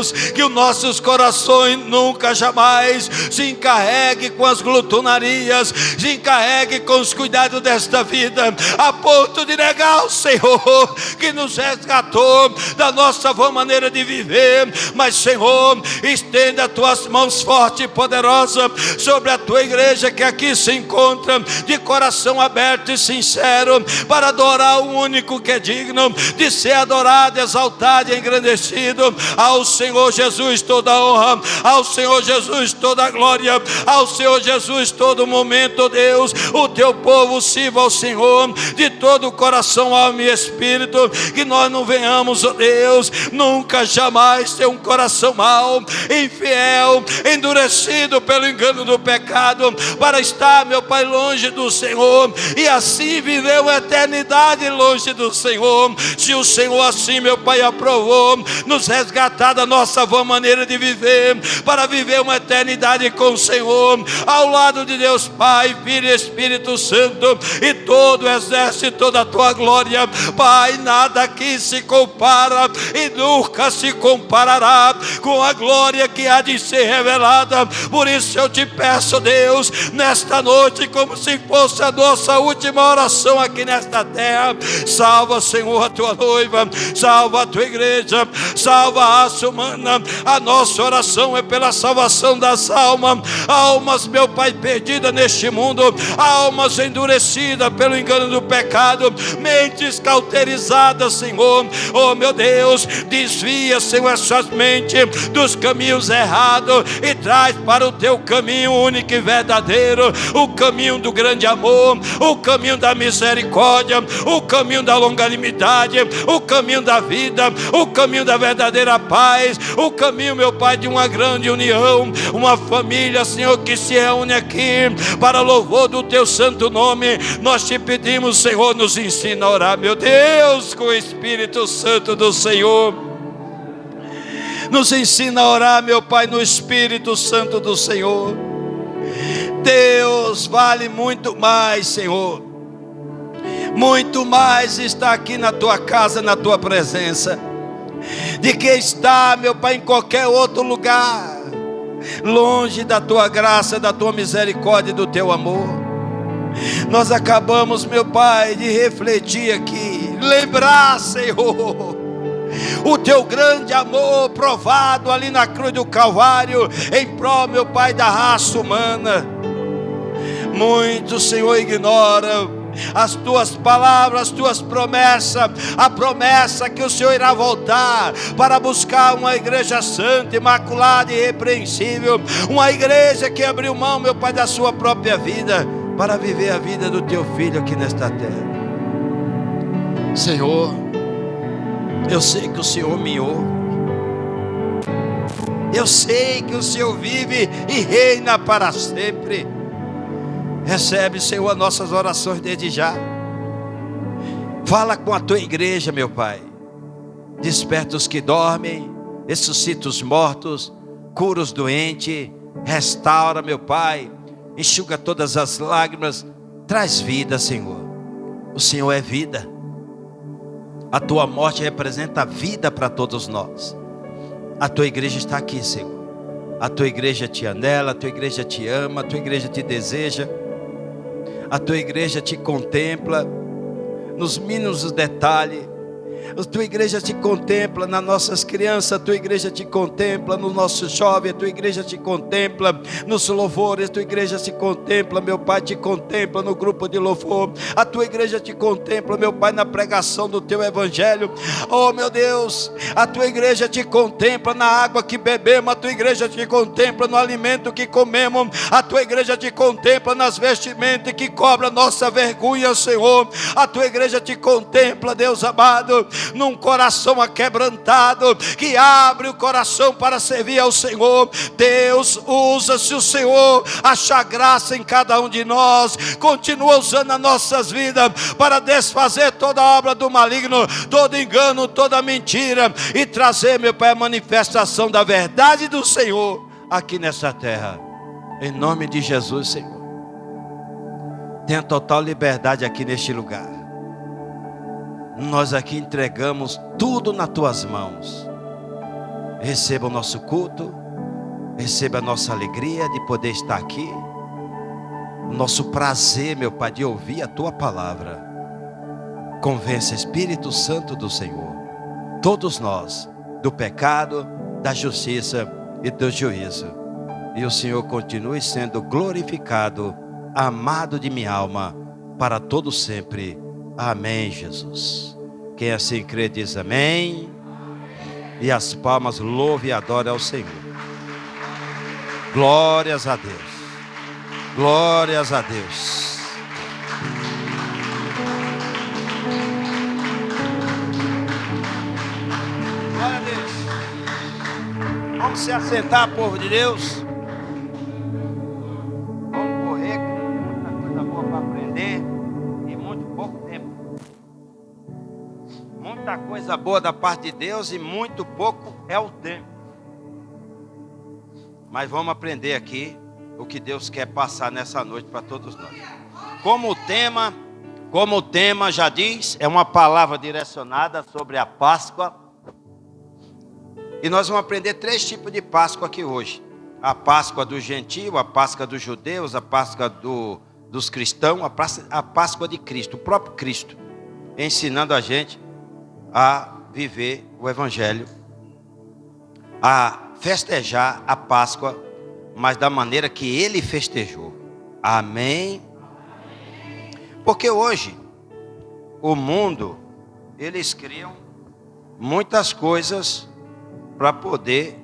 Deus, que os nossos corações nunca jamais se encarregue com as glutonarias, se encarregue com os cuidados desta vida, a ponto de negar o Senhor que nos resgatou da nossa boa maneira de viver. Mas, Senhor, estenda as tuas mãos fortes e poderosas sobre a tua igreja que aqui se encontra, de coração aberto e sincero, para adorar o único que é digno de ser adorado, exaltado e engrandecido. Ao Senhor Jesus toda a honra, ao Senhor Jesus toda a glória, ao Senhor Jesus todo momento. Deus, o teu povo sirva ao Senhor de todo o coração, alma e espírito. Que nós não venhamos, ó Deus, nunca jamais ter um coração mau, infiel, endurecido pelo engano do pecado, para estar, meu Pai, longe do Senhor, e assim viver uma eternidade longe do Senhor. Se o Senhor assim, meu Pai, aprovou nos resgatar da nossa boa maneira de viver, para viver uma eternidade com o Senhor, ao lado de Deus Pai, Filho e Espírito Santo, e todo o exército da tua glória, Pai, nada aqui se compara e nunca se comparará com a glória que há de ser revelada. Por isso eu te peço, Deus, nesta noite, como se fosse a nossa última oração aqui nesta terra, salva, Senhor, a tua noiva, salva a tua igreja, salva a raça humana. A nossa oração é pela salvação das almas, meu Pai, perdidas neste mundo, almas endurecidas pelo engano do pecado, mentes cauterizadas, Senhor. Oh, meu Deus, desvia, Senhor, essas mentes dos caminhos errados e traz para o teu caminho único e verdadeiro, o caminho do grande amor, o caminho da misericórdia, o caminho da longanimidade, o caminho da vida, o caminho da verdadeira paz, o caminho, meu Pai, de uma grande união, uma família, Senhor, que se reúne aqui para louvor do teu santo nome. Nós te pedimos, Senhor, nos ensina a orar, meu Deus, com o Espírito Santo do Senhor. Nos ensina a orar, meu Pai, no Espírito Santo do Senhor. Deus, vale muito mais, Senhor, muito mais está aqui na tua casa, na tua presença, de que está, meu Pai, em qualquer outro lugar, longe da tua graça, da tua misericórdia e do teu amor. Nós acabamos, meu Pai, de refletir aqui, lembrar, Senhor, o teu grande amor provado ali na cruz do Calvário, em prol, meu Pai, da raça humana. Muitos, Senhor, ignoram as tuas palavras, as tuas promessas, a promessa que o Senhor irá voltar para buscar uma igreja santa, imaculada e irrepreensível, uma igreja que abriu mão, meu Pai, da sua própria vida para viver a vida do teu filho aqui nesta terra. Senhor, eu sei que o Senhor me ouve, eu sei que o Senhor vive e reina para sempre. Recebe, Senhor, as nossas orações desde já. Fala com a tua igreja, meu Pai. Desperta os que dormem, ressuscita os mortos, cura os doentes, restaura, meu Pai, enxuga todas as lágrimas, traz vida, Senhor. O Senhor é vida. A tua morte representa a vida para todos nós. A tua igreja está aqui, Senhor. A tua igreja te anela, a tua igreja te ama, a tua igreja te deseja. A tua igreja te contempla nos mínimos detalhes. A tua igreja te contempla nas nossas crianças, a tua igreja te contempla no nosso jovem, a tua igreja te contempla nos louvores, a tua igreja te contempla, meu Pai, te contempla no grupo de louvor, a tua igreja te contempla, meu Pai, na pregação do teu evangelho. Oh, meu Deus, a tua igreja te contempla na água que bebemos, a tua igreja te contempla no alimento que comemos, a tua igreja te contempla nas vestimentas que cobrem a nossa vergonha, Senhor. A tua igreja te contempla, Deus amado, num coração aquebrantado, que abre o coração para servir ao Senhor. Deus, usa, se o Senhor achar graça em cada um de nós, continua usando as nossas vidas para desfazer toda a obra do maligno, todo engano, toda mentira, e trazer, meu Pai, a manifestação da verdade do Senhor aqui nessa terra, em nome de Jesus, Senhor. Tenha total liberdade aqui neste lugar. Nós aqui entregamos tudo nas tuas mãos. Receba o nosso culto, receba a nossa alegria de poder estar aqui, o nosso prazer, meu Pai, de ouvir a Tua palavra. Convença, Espírito Santo do Senhor, todos nós, do pecado, da justiça e do juízo. E o Senhor continue sendo glorificado, amado de minha alma, para todo sempre. Amém, Jesus. Quem assim crê diz amém. E as palmas louve e adore ao Senhor. Glórias a Deus. Glórias a Deus. Glória a Deus. Vamos se assentar, povo de Deus. Vamos correr, que tem muita coisa boa para aprender em muito pouco tempo. Muita coisa boa da parte de Deus e muito pouco é o tempo. Mas vamos aprender aqui o que Deus quer passar nessa noite para todos nós. Como o tema já diz, é uma palavra direcionada sobre a Páscoa. E nós vamos aprender 3 tipos de Páscoa aqui hoje. A Páscoa do gentio, a Páscoa dos judeus, a Páscoa dos cristãos, a Páscoa de Cristo, o próprio Cristo, ensinando a gente a viver o Evangelho, a festejar a Páscoa, mas da maneira que Ele festejou. Amém? Porque hoje, o mundo, eles criam muitas coisas para poder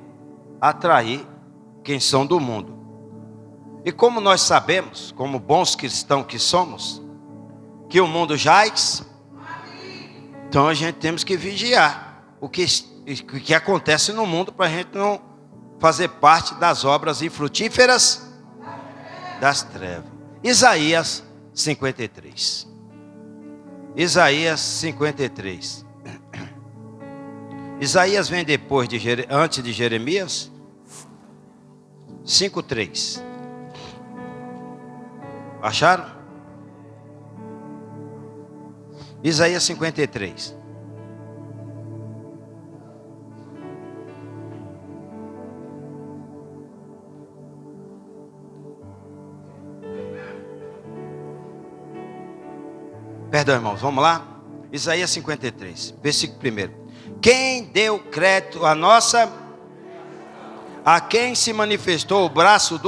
atrair quem são do mundo. E como nós sabemos, como bons cristãos que somos, que o mundo jaz, então a gente temos que vigiar o que acontece no mundo para a gente não fazer parte das obras infrutíferas das trevas. Isaías 53. Isaías 53. Isaías vem depois antes de Jeremias. 5:3. Acharam? Isaías 53. Perdão, irmãos, vamos lá? Isaías 53, versículo 1. Quem deu crédito a quem se manifestou o braço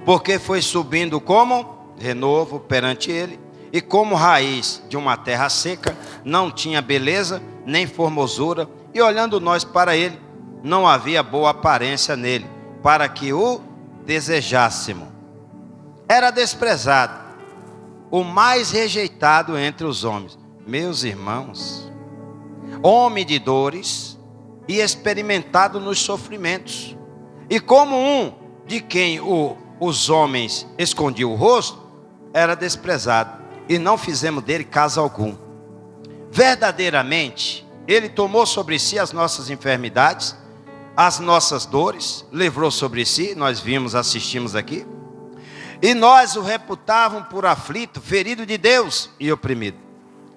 porque foi subindo como renovo perante ele, e como raiz de uma terra seca, não tinha beleza nem formosura, e olhando nós para ele, não havia boa aparência nele, para que o desejássemos. Era desprezado, o mais rejeitado entre os homens. Meus irmãos, homem de dores e experimentado nos sofrimentos, e como um de quem os homens escondiam o rosto, era desprezado, e não fizemos dele caso algum. Verdadeiramente, ele tomou sobre si as nossas enfermidades, as nossas dores, levou sobre si, nós vimos, assistimos aqui, e nós o reputávamos por aflito, ferido de Deus e oprimido.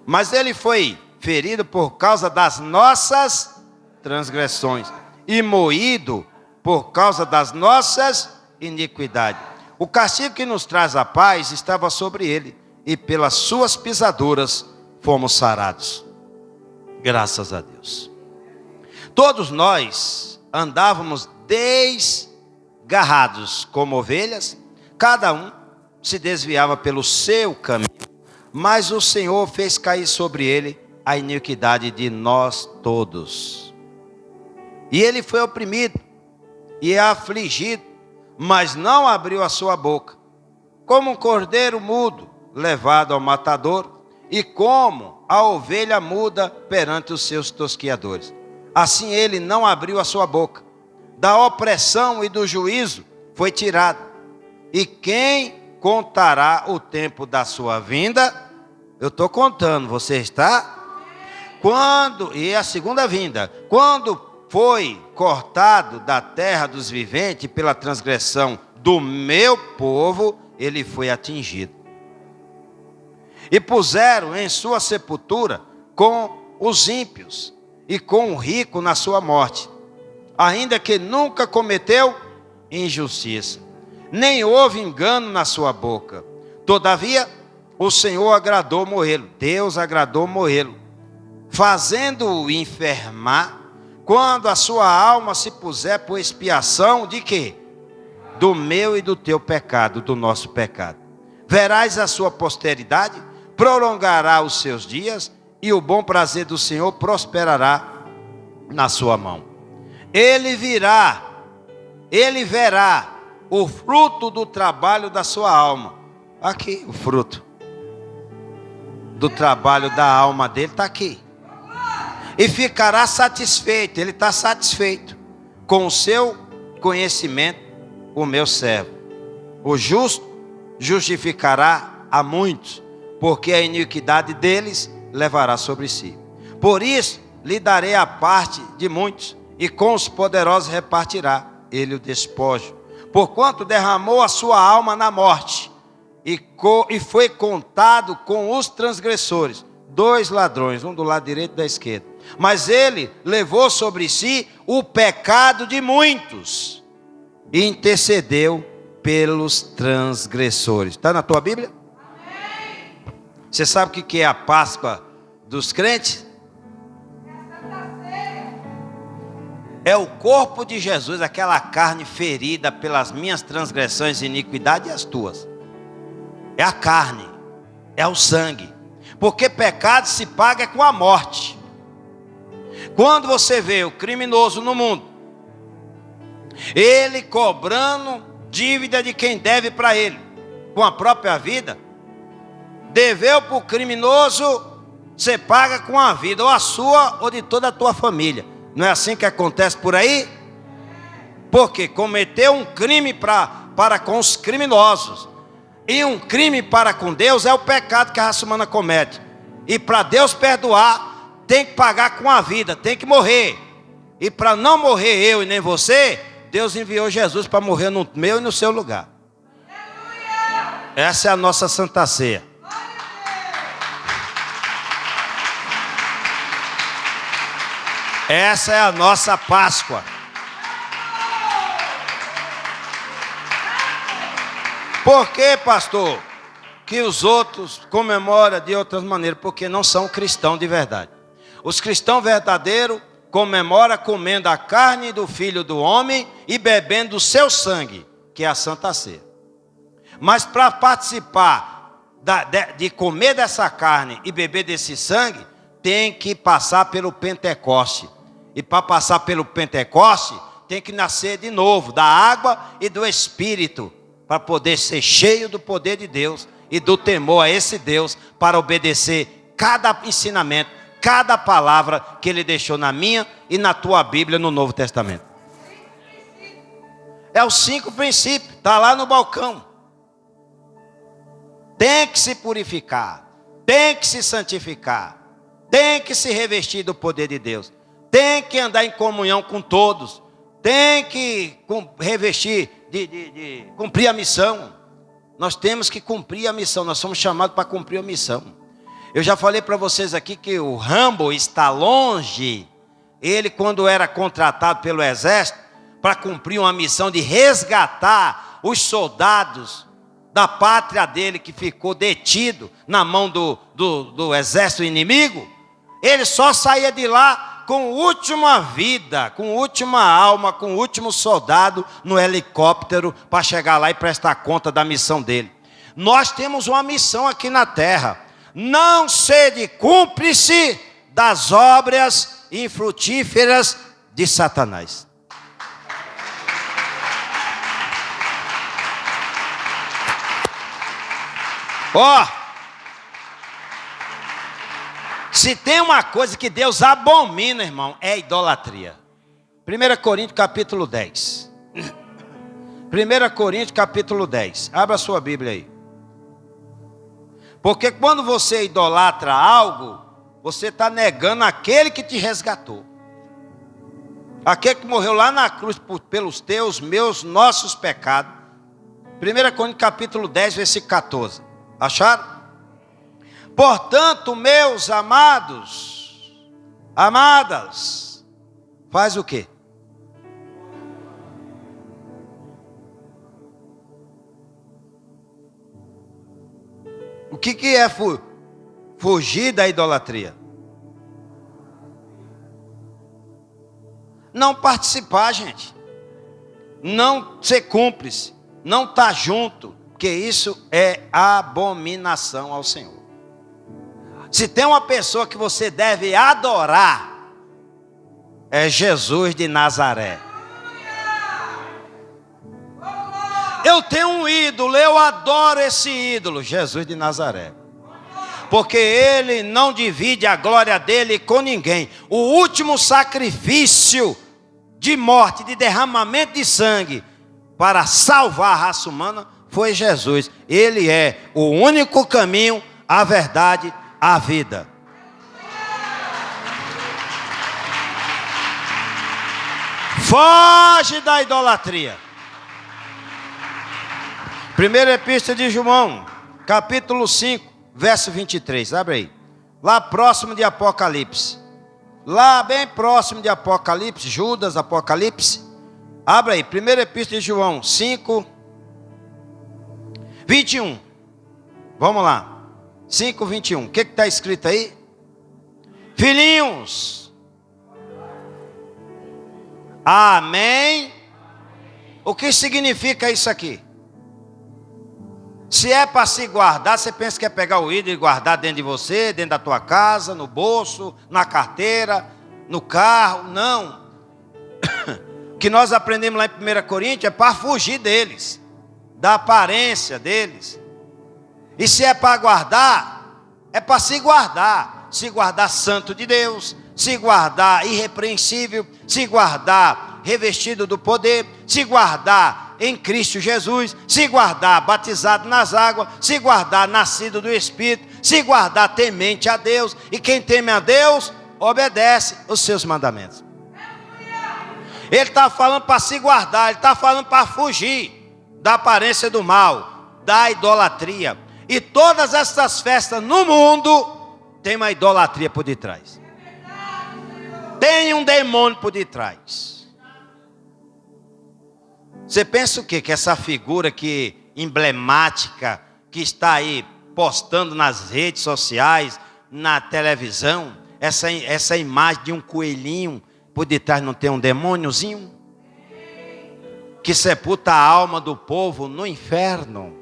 Mas ele foi ferido por causa das nossas transgressões e moído por causa das nossas iniquidades. O castigo que nos traz a paz estava sobre ele, e pelas suas pisaduras fomos sarados. Graças a Deus. Todos nós andávamos desgarrados como ovelhas, cada um se desviava pelo seu caminho, mas o Senhor fez cair sobre ele a iniquidade de nós todos. E ele foi oprimido e afligido, mas não abriu a sua boca. Como um cordeiro mudo, levado ao matador, e como a ovelha muda perante os seus tosquiadores, assim ele não abriu a sua boca. Da opressão e do juízo foi tirado. E quem contará o tempo da sua vinda? Eu estou contando, você está? E a segunda vinda, quando foi cortado da terra dos viventes pela transgressão do meu povo, ele foi atingido. E puseram em sua sepultura com os ímpios e com o rico na sua morte, ainda que nunca cometeu injustiça, nem houve engano na sua boca. Todavia, o Senhor agradou morrê-lo, Deus agradou morrê-lo, fazendo-o enfermar, quando a sua alma se puser por expiação de quê? Do meu e do teu pecado, do nosso pecado. Verás a sua posteridade, prolongará os seus dias, e o bom prazer do Senhor prosperará na sua mão. Ele verá o fruto do trabalho da sua alma. Aqui, o fruto do trabalho da alma dele está aqui. E ficará satisfeito, ele está satisfeito com o seu conhecimento, o meu servo. O justo justificará a muitos, porque a iniquidade deles levará sobre si. Por isso lhe darei a parte de muitos, e com os poderosos repartirá ele o despojo. Porquanto derramou a sua alma na morte, e foi contado com os transgressores. 2 ladrões, um do lado direito e da esquerda. Mas ele levou sobre si o pecado de muitos, e intercedeu pelos transgressores. Está na tua Bíblia? Amém. Você sabe o que é a Páscoa dos crentes? É o corpo de Jesus, aquela carne ferida pelas minhas transgressões e iniquidades e as tuas. É a carne, é o sangue. Porque pecado se paga com a morte. Quando você vê o criminoso no mundo, ele cobrando dívida de quem deve para ele, com a própria vida, deveu para o criminoso, você paga com a vida, ou a sua ou de toda a tua família. Não é assim que acontece por aí? Porque cometeu um crime para com os criminosos, e um crime para com Deus é o pecado que a raça humana comete. E para Deus perdoar, tem que pagar com a vida, tem que morrer. E para não morrer eu e nem você, Deus enviou Jesus para morrer no meu e no seu lugar. Essa é a nossa Santa Ceia. Essa é a nossa Páscoa. Por que, pastor, que os outros comemoram de outras maneiras? Porque não são cristãos de verdade. Os cristãos verdadeiros comemoram comendo a carne do Filho do Homem e bebendo o seu sangue, que é a Santa Ceia. Mas para participar de comer dessa carne e beber desse sangue, tem que passar pelo Pentecoste. E para passar pelo Pentecoste, tem que nascer de novo, da água e do Espírito, para poder ser cheio do poder de Deus e do temor a esse Deus, para obedecer cada ensinamento, cada palavra que Ele deixou na minha e na tua Bíblia no Novo Testamento. É os 5 princípios, está lá no balcão. Tem que se purificar, tem que se santificar, tem que se revestir do poder de Deus, tem que andar em comunhão com todos, tem que revestir, cumprir a missão. Nós temos que cumprir a missão, nós somos chamados para cumprir a missão. Eu já falei para vocês aqui que o Rambo está longe. Ele, quando era contratado pelo exército para cumprir uma missão de resgatar os soldados da pátria dele que ficou detido na mão do exército inimigo, ele só saía de lá com a última vida, com a última alma, com o último soldado no helicóptero para chegar lá e prestar conta da missão dele. Nós temos uma missão aqui na terra: não sede cúmplice das obras infrutíferas de Satanás. Se tem uma coisa que Deus abomina, irmão, é a idolatria. 1 Coríntios capítulo 10. 1 Coríntios capítulo 10. Abra a sua Bíblia aí. Porque quando você idolatra algo, você está negando aquele que te resgatou. Aquele que morreu lá na cruz pelos teus, meus, nossos pecados. 1 Coríntios capítulo 10, versículo 14. Acharam? Portanto, meus amados, amadas, faz o quê? que é fugir da idolatria? Não participar, gente. Não ser cúmplice. Não estar junto. Porque isso é abominação ao Senhor. Se tem uma pessoa que você deve adorar, é Jesus de Nazaré. Eu tenho um ídolo, eu adoro esse ídolo, Jesus de Nazaré. Porque ele não divide a glória dele com ninguém. O último sacrifício de morte, de derramamento de sangue, para salvar a raça humana, foi Jesus. Ele é o único caminho, a verdade, a vida. Foge da idolatria. Primeira epístola de João, capítulo 5, verso 23. Abre aí. Lá próximo de Apocalipse. Lá bem próximo de Apocalipse, Judas, Apocalipse. Abre aí. Primeira epístola de João 5, 21. Vamos lá. 5, 21. O que está escrito aí? Filhinhos. Amém. O que significa isso aqui? Se é para se guardar, você pensa que é pegar o ídolo e guardar dentro de você, dentro da tua casa, no bolso, na carteira, no carro? Não. O que nós aprendemos lá em 1 Coríntios é para fugir deles, da aparência deles. E se é para guardar, é para se guardar santo de Deus, se guardar irrepreensível, se guardar revestido do poder, se guardar em Cristo Jesus, se guardar batizado nas águas, se guardar nascido do Espírito, se guardar temente a Deus. E quem teme a Deus, obedece os seus mandamentos. Ele está falando para se guardar, ele está falando para fugir da aparência do mal, da idolatria. E todas essas festas no mundo tem uma idolatria por detrás. Tem um demônio por detrás. Você pensa o quê? Que essa figura que emblemática, que está aí postando nas redes sociais, na televisão, essa imagem de um coelhinho, por detrás não tem um demôniozinho? Que sepulta a alma do povo no inferno.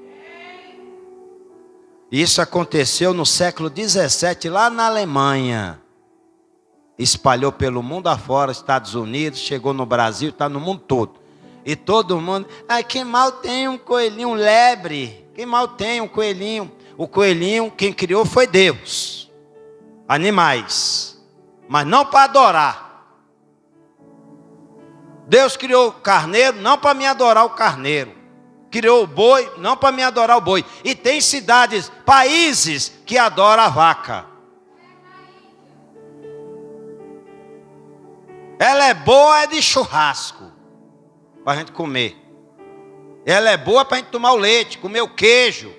Isso aconteceu no século 17, lá na Alemanha. Espalhou pelo mundo afora, Estados Unidos, chegou no Brasil, está no mundo todo. E todo mundo, quem mal tem um coelhinho, lebre, quem mal tem um coelhinho. O coelhinho, quem criou foi Deus. Animais, mas não para adorar. Deus criou o carneiro, não para me adorar o carneiro. Criou o boi, não para me adorar o boi. E tem cidades, países que adoram a vaca. Ela é boa, é de churrasco, para a gente comer. Ela é boa para a gente tomar o leite, comer o queijo,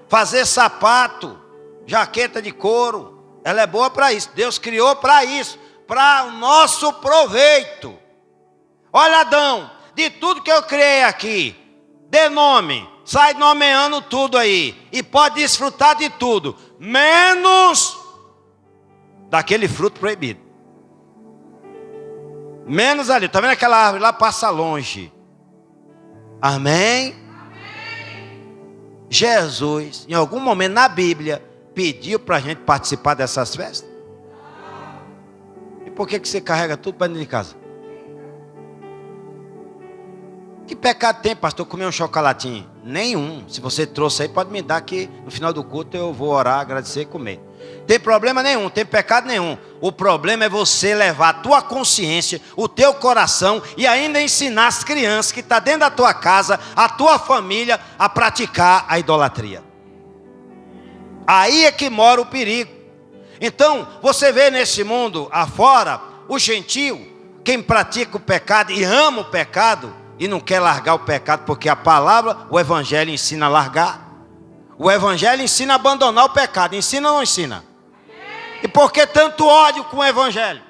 fazer sapato, jaqueta de couro. Ela é boa para isso. Deus criou para isso, para o nosso proveito. Olha, Adão, de tudo que eu criei aqui, dê nome, sai nomeando tudo aí, e pode desfrutar de tudo, menos daquele fruto proibido. Menos ali, está vendo aquela árvore lá, passa longe. Amém? Jesus, em algum momento na Bíblia, pediu para a gente participar dessas festas. E por que você carrega tudo para dentro de casa? Que pecado tem, pastor, comer um chocolatinho? Nenhum. Se você trouxe aí, pode me dar que no final do culto eu vou orar, agradecer e comer. Tem problema nenhum, tem pecado nenhum. O problema é você levar a tua consciência, o teu coração e ainda ensinar as crianças que estão dentro da tua casa, a tua família, a praticar a idolatria. Aí é que mora o perigo. Então, você vê nesse mundo afora, o gentio, quem pratica o pecado e ama o pecado, e não quer largar o pecado, porque a palavra, o evangelho ensina a largar. O evangelho ensina a abandonar o pecado. Ensina ou não ensina? E por que tanto ódio com o evangelho?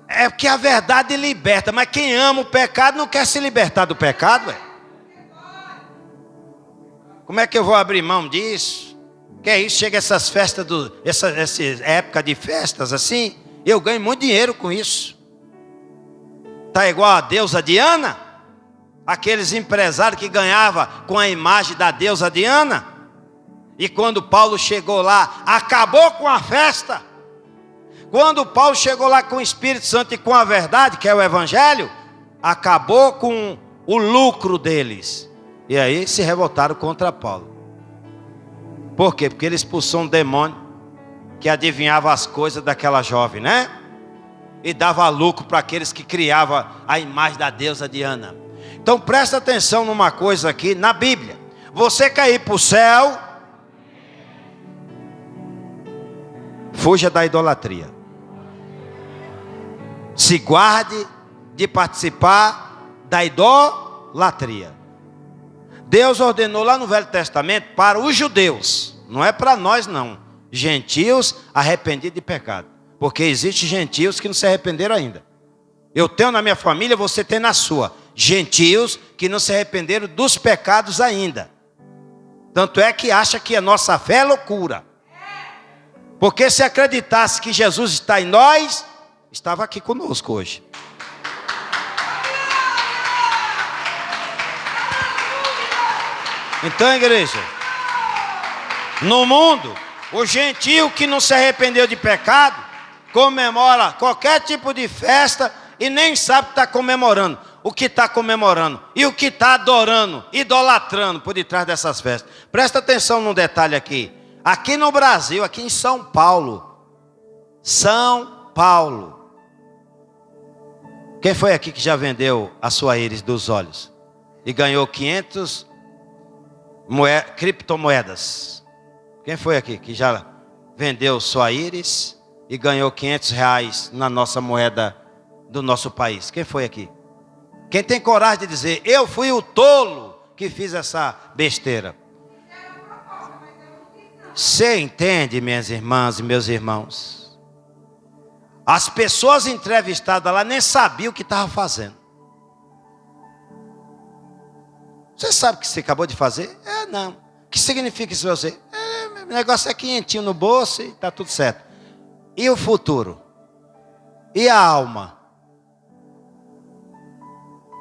É porque a verdade liberta. Mas quem ama o pecado não quer se libertar do pecado. Como é que eu vou abrir mão disso? Que é isso? Chega essas festas, essa época de festas assim, eu ganho muito dinheiro com isso. Está igual a deusa Diana? Aqueles empresários que ganhavam com a imagem da deusa Diana. E quando Paulo chegou lá, acabou com a festa. Quando Paulo chegou lá com o Espírito Santo e com a verdade, que é o Evangelho, acabou com o lucro deles. E aí se revoltaram contra Paulo. Por quê? Porque ele expulsou um demônio que adivinhava as coisas daquela jovem, né? E dava lucro para aqueles que criavam a imagem da deusa Diana. Então presta atenção numa coisa aqui na Bíblia. Você quer ir para o céu? Fuja da idolatria. Se guarde de participar da idolatria. Deus ordenou lá no Velho Testamento para os judeus, não é para nós não, gentios arrependidos de pecado, porque existem gentios que não se arrependeram ainda. Eu tenho na minha família, você tem na sua, gentios que não se arrependeram dos pecados ainda. Tanto é que acha que a nossa fé é loucura, porque se acreditasse que Jesus está em nós, estava aqui conosco hoje. Então, igreja, no mundo, o gentio que não se arrependeu de pecado, comemora qualquer tipo de festa e nem sabe que está comemorando. O que está comemorando e o que está adorando, idolatrando por detrás dessas festas. Presta atenção num detalhe aqui. Aqui no Brasil, aqui em São Paulo. São Paulo. Quem foi aqui que já vendeu a sua íris dos olhos? E ganhou 500 criptomoedas? Quem foi aqui que já vendeu sua íris e ganhou 500 reais na nossa moeda do nosso país? Quem foi aqui? Quem tem coragem de dizer, eu fui o tolo que fiz essa besteira? Você entende, minhas irmãs e meus irmãos? As pessoas entrevistadas lá nem sabiam o que estavam fazendo. Você sabe o que você acabou de fazer? Não. O que significa isso para você? O negócio é quentinho no bolso e está tudo certo. E o futuro? E a alma?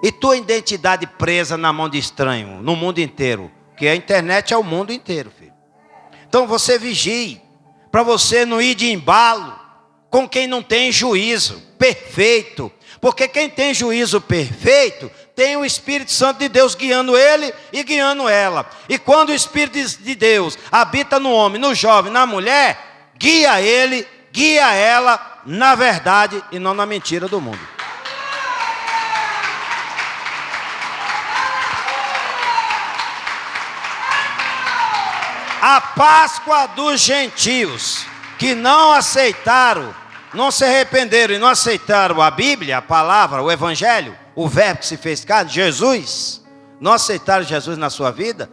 E tua identidade presa na mão de estranho, no mundo inteiro? Porque a internet é o mundo inteiro, filho. Então você vigie, para você não ir de embalo com quem não tem juízo perfeito. Porque quem tem juízo perfeito, tem o Espírito Santo de Deus guiando ele e guiando ela. E quando o Espírito de Deus habita no homem, no jovem, na mulher, guia ele, guia ela na verdade e não na mentira do mundo. A Páscoa dos gentios que não aceitaram, não se arrependeram e não aceitaram a Bíblia, a palavra, o Evangelho, o verbo que se fez carne, Jesus, não aceitaram Jesus na sua vida,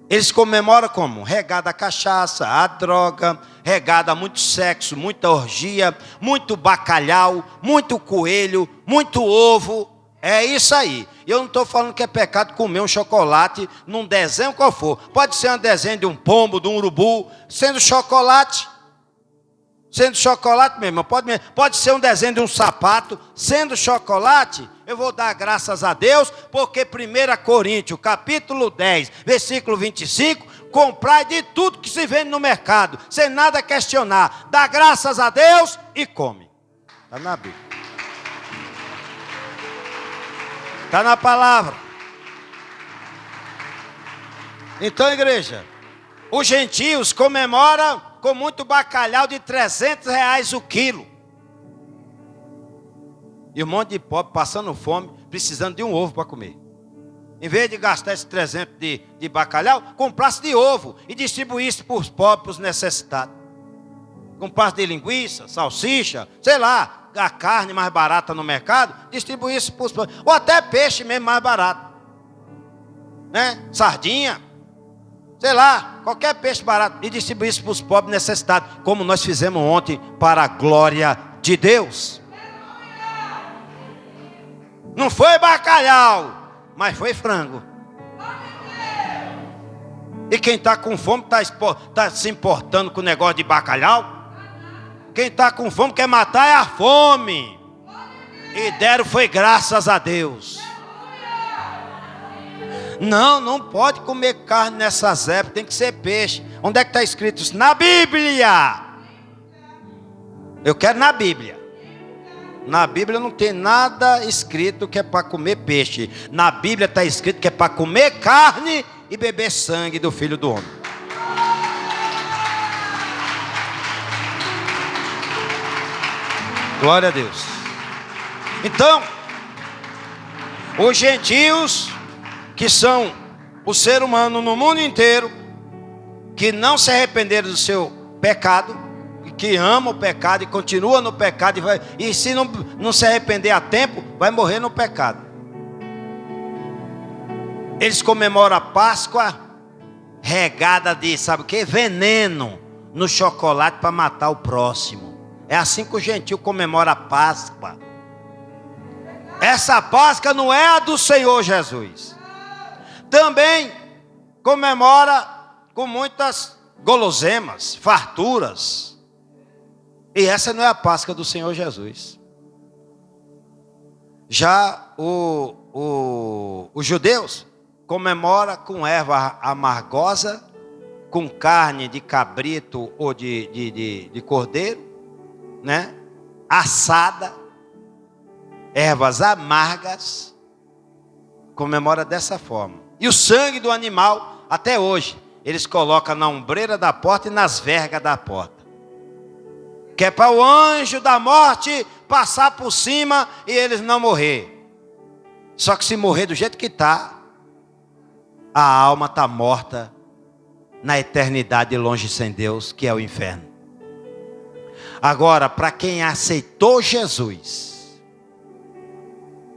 eles comemoram como? Regada a cachaça, a droga, regada a muito sexo, muita orgia, muito bacalhau, muito coelho, muito ovo. É isso aí. Eu não estou falando que é pecado comer um chocolate num desenho qual for. Pode ser um desenho de um pombo, de um urubu, sendo chocolate. Sendo chocolate mesmo, pode ser um desenho de um sapato, sendo chocolate, eu vou dar graças a Deus, porque 1 Coríntios, capítulo 10, versículo 25, comprai de tudo que se vende no mercado, sem nada questionar, dá graças a Deus e come. Está na Bíblia. Está na palavra. Então, igreja, os gentios comemoram com muito bacalhau de 300 reais o quilo. E um monte de pobre passando fome, precisando de um ovo para comer. Em vez de gastar esses 300 de bacalhau, comprasse de ovo e distribuísse para os pobres, para os necessitados. Comprasse de linguiça, salsicha, sei lá, a carne mais barata no mercado, distribuísse para os pobres. Ou até peixe mesmo mais barato. Né? Sardinha. Sei lá, qualquer peixe barato. E distribuísse para os pobres necessitados. Como nós fizemos ontem para a glória de Deus. Não foi bacalhau, mas foi frango. E quem está com fome está se importando com o negócio de bacalhau? Quem está com fome quer matar é a fome. E deram foi graças a Deus. Não pode comer carne nessas épocas, tem que ser peixe. Onde é que está escrito isso? Na Bíblia. Eu quero na Bíblia. Na Bíblia não tem nada escrito que é para comer peixe. Na Bíblia está escrito que é para comer carne e beber sangue do Filho do Homem. Glória a Deus. Então, os gentios, que são o ser humano no mundo inteiro, que não se arrependeram do seu pecado, que ama o pecado e continua no pecado, e se não se arrepender a tempo, vai morrer no pecado. Eles comemoram a Páscoa regada de, sabe o que? Veneno no chocolate para matar o próximo. É assim que o gentio comemora a Páscoa. Essa Páscoa não é a do Senhor Jesus. Também comemora com muitas guloseimas, farturas. E essa não é a Páscoa do Senhor Jesus. Já os judeus comemora com erva amargosa, com carne de cabrito ou de cordeiro, né? Assada, ervas amargas, comemora dessa forma. E o sangue do animal, até hoje, eles colocam na ombreira da porta e nas vergas da porta. Que é para o anjo da morte passar por cima e eles não morrer. Só que se morrer do jeito que está, a alma está morta na eternidade longe sem Deus, que é o inferno. Agora, para quem aceitou Jesus,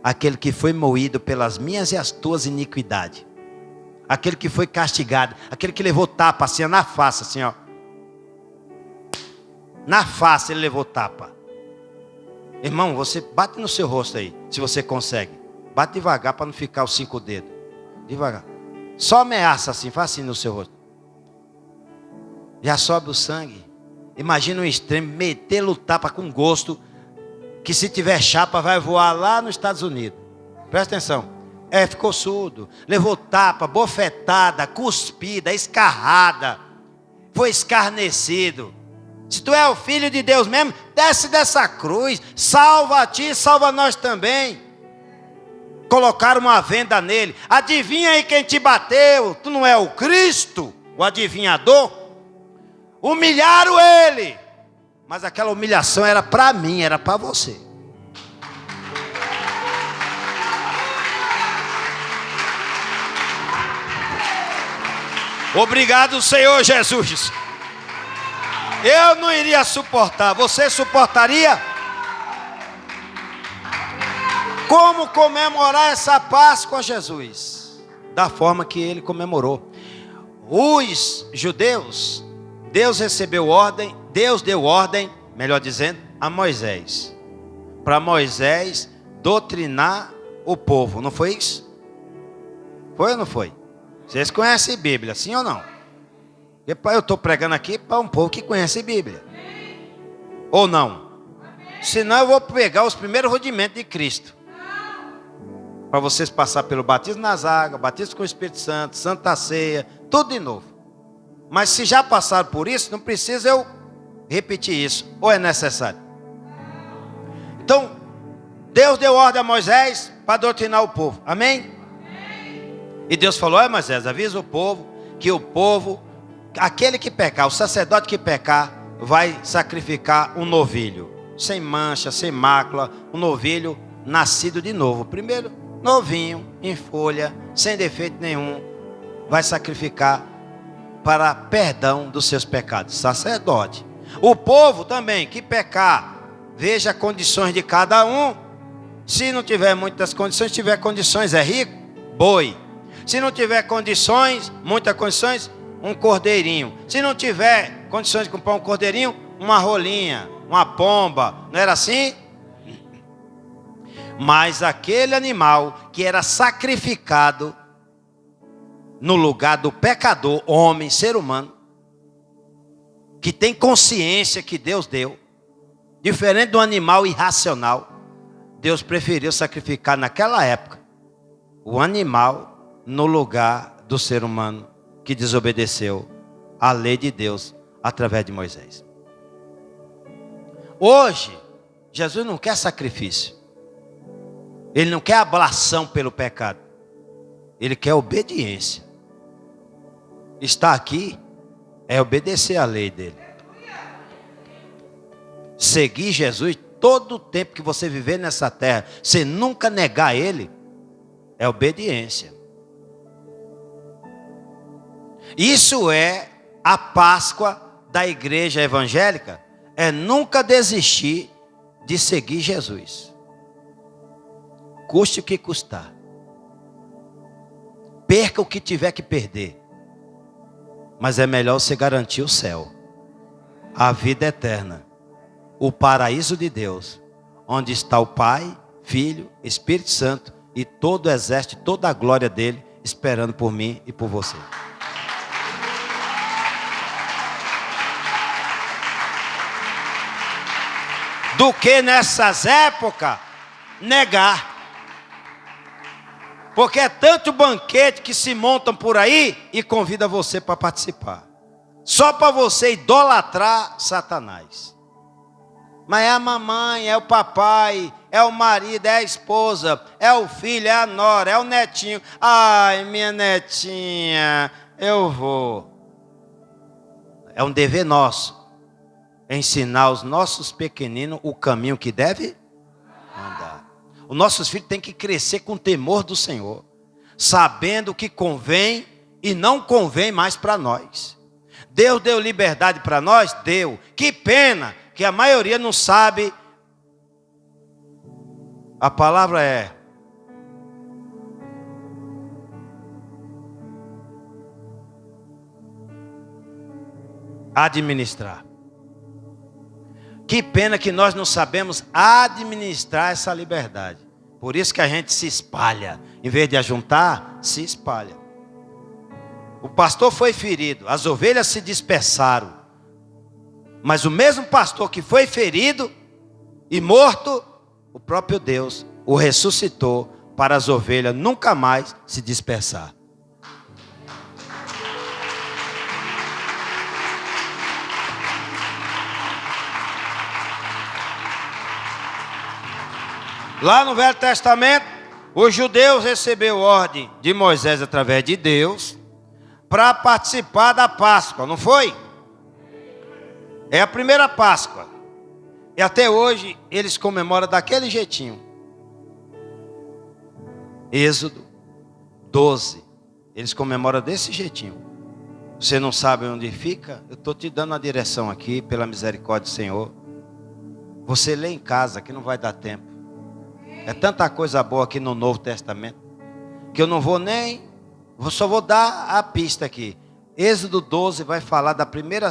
aquele que foi moído pelas minhas e as tuas iniquidades, aquele que foi castigado, aquele que levou tapa assim, na face, assim, ó. Na face ele levou tapa. Irmão, você bate no seu rosto aí, se você consegue. Bate devagar para não ficar os 5 dedos. Devagar. Só ameaça assim, faz assim no seu rosto. Já sobe o sangue. Imagina um extremo, meter-lhe o tapa com gosto, que se tiver chapa vai voar lá nos Estados Unidos. Presta atenção. Ficou surdo, levou tapa, bofetada, cuspida, escarrada, foi escarnecido. Se tu é o Filho de Deus mesmo, desce dessa cruz, salva a ti, salva nós também. Colocaram uma venda nele. Adivinha aí quem te bateu? Tu não é o Cristo, o adivinhador? Humilharam ele. Mas aquela humilhação era para mim, era para você. Obrigado, Senhor Jesus. Eu não iria suportar. Você suportaria? Como comemorar essa Páscoa, Jesus? Da forma que ele comemorou. Os judeus, Deus recebeu ordem, Deus deu ordem, melhor dizendo, a Moisés. Para Moisés doutrinar o povo, não foi isso? Foi ou não foi? Vocês conhecem Bíblia, sim ou não? Eu estou pregando aqui para um povo que conhece Bíblia. Ou não? Senão eu vou pegar os primeiros rudimentos de Cristo. Para vocês passar pelo batismo nas águas, batismo com o Espírito Santo, Santa Ceia, tudo de novo. Mas se já passaram por isso, não precisa eu repetir isso. Ou é necessário? Então, Deus deu ordem a Moisés para doutrinar o povo. Amém? E Deus falou: Moisés, avisa o povo que o povo, aquele que pecar, o sacerdote que pecar, vai sacrificar um novilho, sem mancha, sem mácula, um novilho nascido de novo. Primeiro, novinho, em folha, sem defeito nenhum, vai sacrificar para perdão dos seus pecados. Sacerdote. O povo também que pecar, veja as condições de cada um. Se não tiver muitas condições, tiver condições, é rico, boi. Se não tiver condições, muitas condições, um cordeirinho. Se não tiver condições de comprar um cordeirinho, uma rolinha, uma pomba. Não era assim? Mas aquele animal que era sacrificado no lugar do pecador, homem, ser humano, que tem consciência que Deus deu, diferente do animal irracional. Deus preferiu sacrificar naquela época o animal no lugar do ser humano que desobedeceu à lei de Deus através de Moisés. Hoje, Jesus não quer sacrifício. Ele não quer ablação pelo pecado. Ele quer obediência. Estar aqui é obedecer à lei dele. Seguir Jesus todo o tempo que você viver nessa terra, você nunca negar ele, é obediência. Isso é a Páscoa da igreja evangélica, é nunca desistir de seguir Jesus. Custe o que custar. Perca o que tiver que perder. Mas é melhor você garantir o céu, a vida eterna, o paraíso de Deus, onde está o Pai, Filho, Espírito Santo e todo o exército, toda a glória dele, esperando por mim e por você. Do que nessas épocas negar. Porque é tanto banquete que se montam por aí e convida você para participar. Só para você idolatrar Satanás. Mas é a mamãe, é o papai, é o marido, é a esposa, é o filho, é a nora, é o netinho. Ai, minha netinha, eu vou. É um dever nosso ensinar os nossos pequeninos o caminho que deve andar. Os nossos filhos têm que crescer com temor do Senhor, sabendo o que convém e não convém mais para nós. Deus deu liberdade para nós? Deu. Que pena que a maioria não sabe. A palavra é administrar. Que pena que nós não sabemos administrar essa liberdade. Por isso que a gente se espalha. Em vez de ajuntar, se espalha. O pastor foi ferido, as ovelhas se dispersaram. Mas o mesmo pastor que foi ferido e morto, o próprio Deus o ressuscitou para as ovelhas nunca mais se dispersar. Lá no Velho Testamento, os judeus receberam ordem de Moisés através de Deus para participar da Páscoa, não foi? É a primeira Páscoa. E até hoje eles comemoram daquele jeitinho. Êxodo 12. Eles comemoram desse jeitinho. Você não sabe onde fica? Eu estou te dando a direção aqui, pela misericórdia do Senhor. Você lê em casa, que não vai dar tempo. É tanta coisa boa aqui no Novo Testamento, que eu não vou nem... só vou dar a pista aqui. Êxodo 12 vai falar da primeira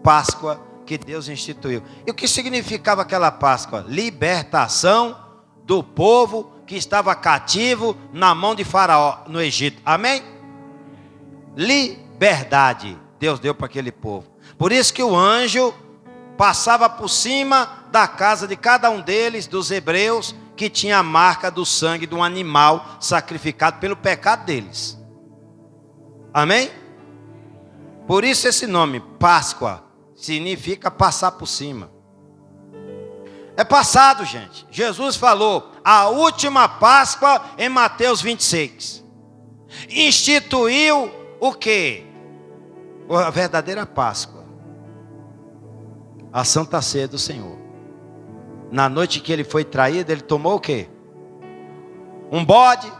Páscoa que Deus instituiu. E o que significava aquela Páscoa? Libertação do povo que estava cativo na mão de Faraó no Egito. Amém? Liberdade Deus deu para aquele povo. Por isso que o anjo passava por cima da casa de cada um deles, dos hebreus, que tinha a marca do sangue de um animal sacrificado pelo pecado deles. Amém? Por isso esse nome, Páscoa, significa passar por cima. É passado, gente. Jesus falou a última Páscoa em Mateus 26. Instituiu o quê? A verdadeira Páscoa. A Santa Ceia do Senhor. Na noite que ele foi traído, ele tomou o quê? Um bode.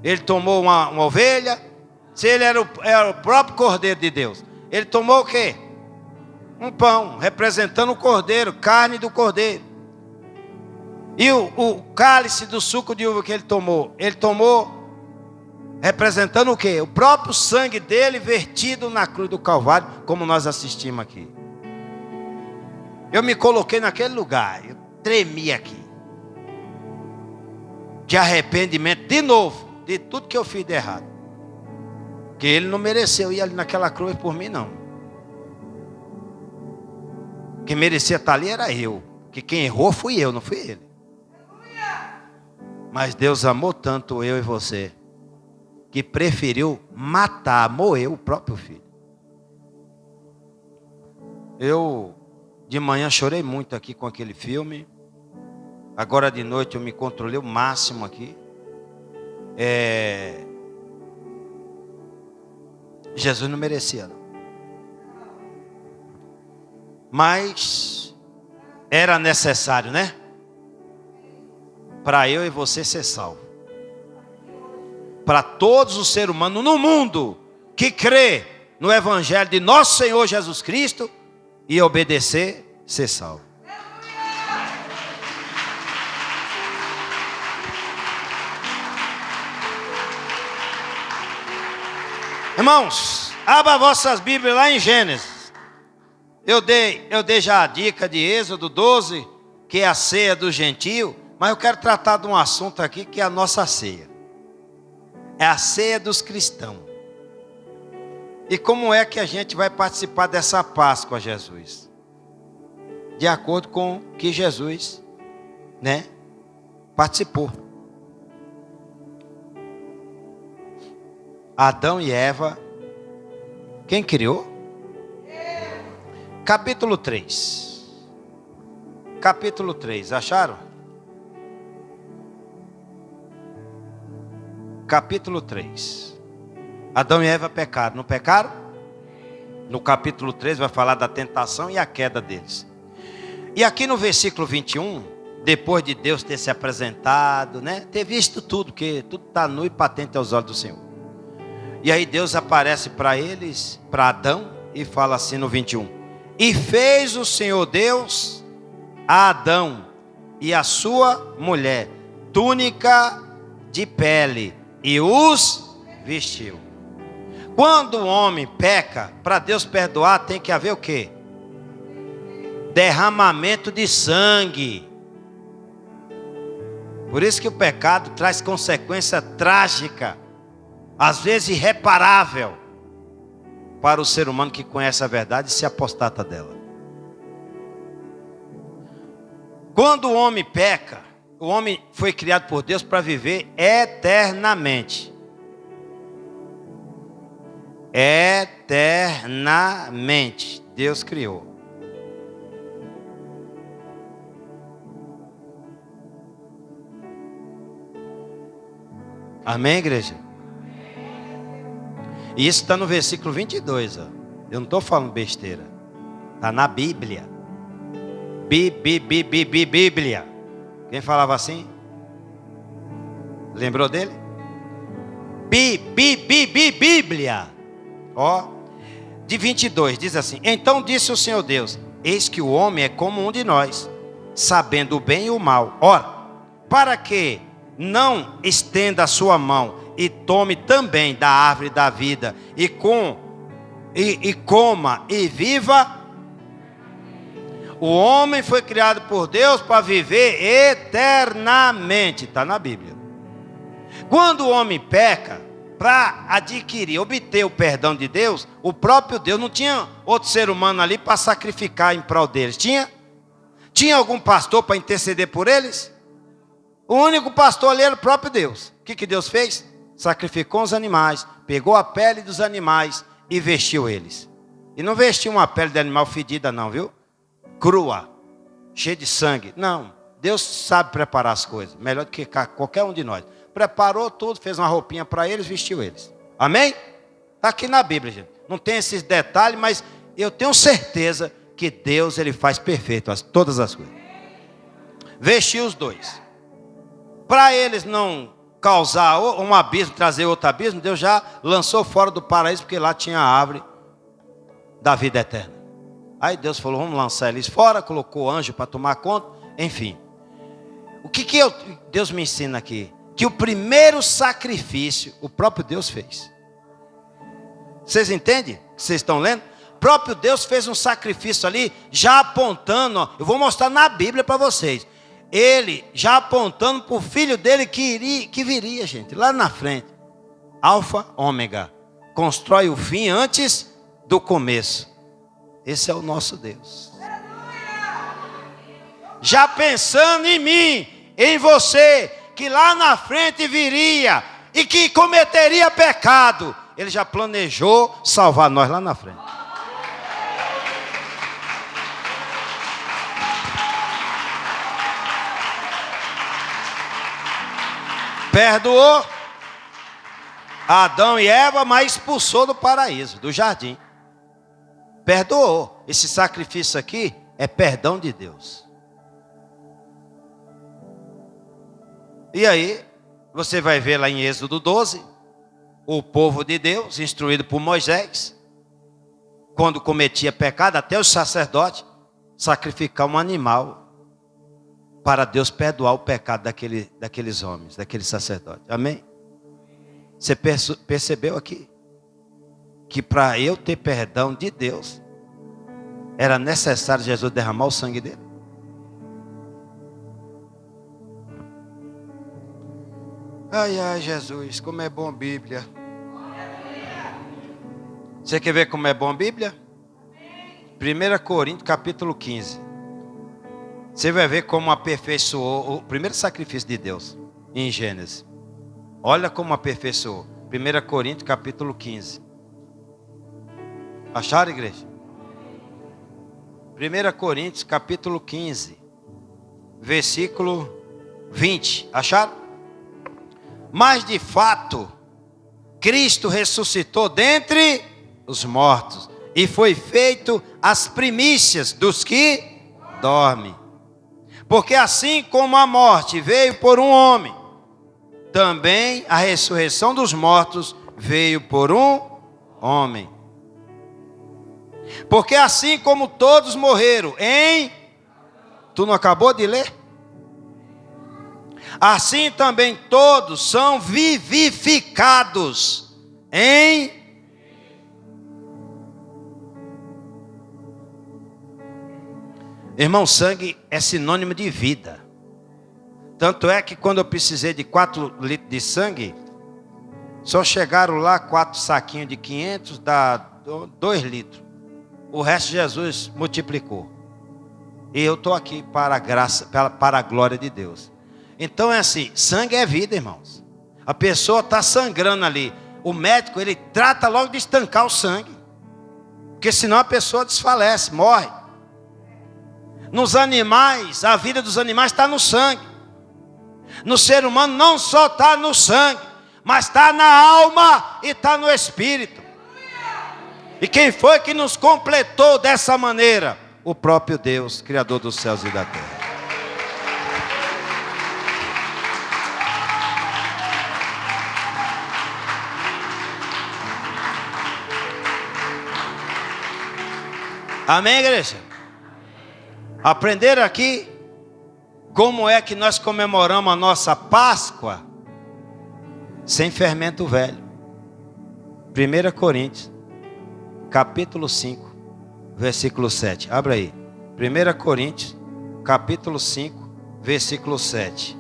Ele tomou uma ovelha. Se ele era o próprio Cordeiro de Deus, ele tomou o quê? Um pão, representando o Cordeiro, carne do Cordeiro. E o cálice do suco de uva que ele tomou representando o quê? O próprio sangue dele vertido na cruz do Calvário, como nós assistimos aqui. Eu me coloquei naquele lugar, eu tremi aqui. De arrependimento, de novo, de tudo que eu fiz de errado. Porque ele não mereceu ir ali naquela cruz por mim, não. Quem merecia estar ali era eu. Porque quem errou fui eu, não fui ele. Mas Deus amou tanto eu e você, que preferiu matar, moer o próprio filho. Eu, de manhã, chorei muito aqui com aquele filme. Agora de noite eu me controlei o máximo aqui. Jesus não merecia, não. Mas era necessário, né? Para eu e você ser salvo. Para todos os seres humanos no mundo que crê no Evangelho de nosso Senhor Jesus Cristo e obedecer, ser salvo. Irmãos, abra vossas Bíblias lá em Gênesis. Eu dei já a dica de Êxodo 12, que é a ceia do gentio, mas eu quero tratar de um assunto aqui que é a nossa ceia. É a ceia dos cristãos. E como é que a gente vai participar dessa Páscoa, Jesus? De acordo com o que Jesus, participou. Adão e Eva, quem criou? Capítulo 3. Capítulo 3, acharam? Capítulo 3. Adão e Eva pecaram, não pecaram? No capítulo 3 vai falar da tentação e a queda deles. E aqui no versículo 21, depois de Deus ter se apresentado, ter visto tudo, porque tudo está nu e patente aos olhos do Senhor. E aí Deus aparece para eles, para Adão, e fala assim no 21. E fez o Senhor Deus a Adão e a sua mulher túnica de pele e os vestiu. Quando o homem peca, para Deus perdoar tem que haver o quê? Derramamento de sangue. Por isso que o pecado traz consequência trágica, às vezes irreparável, para o ser humano que conhece a verdade e se apostata dela. Quando o homem peca, o homem foi criado por Deus para viver eternamente. Eternamente. Deus criou. Amém, igreja? E isso está no versículo 22. Ó. Eu não estou falando besteira. Está na Bíblia. Bíblia. Quem falava assim? Lembrou dele? Bíblia. Ó, de 22 diz assim: então disse o Senhor Deus: eis que o homem é como um de nós, sabendo o bem e o mal. Ora, para que não estenda a sua mão e tome também da árvore da vida e coma e viva. O homem foi criado por Deus para viver eternamente. Está na Bíblia. Quando o homem peca, para adquirir, obter o perdão de Deus, o próprio Deus não tinha outro ser humano ali para sacrificar em prol deles. Tinha? Tinha algum pastor para interceder por eles? O único pastor ali era o próprio Deus. O que Deus fez? Sacrificou os animais, pegou a pele dos animais e vestiu eles. E não vestiu uma pele de animal fedida não, viu? Crua, cheia de sangue. Não, Deus sabe preparar as coisas, melhor do que qualquer um de nós. Preparou tudo, fez uma roupinha para eles, vestiu eles. Amém? Está aqui na Bíblia, gente. Não tem esses detalhes, mas eu tenho certeza que Deus ele faz perfeito todas as coisas. Vestiu os dois. Para eles não causar um abismo, trazer outro abismo, Deus já lançou fora do paraíso, porque lá tinha a árvore da vida eterna. Aí Deus falou, vamos lançar eles fora, colocou anjo para tomar conta, enfim. O que Deus me ensina aqui? Que o primeiro sacrifício, o próprio Deus fez. Vocês entendem? Vocês estão lendo? O próprio Deus fez um sacrifício ali, já apontando, ó, eu vou mostrar na Bíblia para vocês. Ele já apontando para o filho dele que viria, gente, lá na frente. Alfa, ômega. constrói o fim antes do começo. Esse é o nosso Deus. Já pensando em mim, em você, que lá na frente viria e que cometeria pecado, Ele já planejou salvar nós lá na frente. Perdoou Adão e Eva, mas expulsou do paraíso, do jardim. Perdoou. Esse sacrifício aqui é perdão de Deus. E aí, você vai ver lá em Êxodo 12, o povo de Deus, instruído por Moisés, quando cometia pecado, até os sacerdotes, sacrificar um animal para Deus perdoar o pecado daqueles homens, daqueles sacerdotes. Amém? Você percebeu aqui? Que para eu ter perdão de Deus, era necessário Jesus derramar o sangue dele? Ai, ai, Jesus, como é bom a Bíblia. Você quer ver como é bom a Bíblia? 1 Coríntios capítulo 15. Você vai ver como aperfeiçoou o primeiro sacrifício de Deus em Gênesis. Olha como aperfeiçoou. 1 Coríntios capítulo 15. Acharam, igreja? 1 Coríntios capítulo 15, versículo 20. Acharam? Mas de fato, Cristo ressuscitou dentre os mortos e foi feito as primícias dos que dormem. Porque assim como a morte veio por um homem, também a ressurreição dos mortos veio por um homem. Porque assim como todos morreram Tu não acabou de ler? Assim também todos são vivificados Irmão, sangue é sinônimo de vida. Tanto é que quando eu precisei de 4 litros de sangue, só chegaram lá 4 saquinhos de 500, dá 2 litros. O resto Jesus multiplicou. E eu estou aqui para a graça, para a glória de Deus. Então é assim, sangue é vida, irmãos. A pessoa está sangrando ali. O médico, ele trata logo de estancar o sangue. Porque senão a pessoa desfalece, morre. Nos animais, a vida dos animais está no sangue. No ser humano não só está no sangue, mas está na alma e está no espírito. E quem foi que nos completou dessa maneira? O próprio Deus, Criador dos céus e da terra. Amém, igreja? Aprenderam aqui como é que nós comemoramos a nossa Páscoa sem fermento velho. 1 Coríntios, capítulo 5, versículo 7. Abra aí. 1 Coríntios, capítulo 5, versículo 7.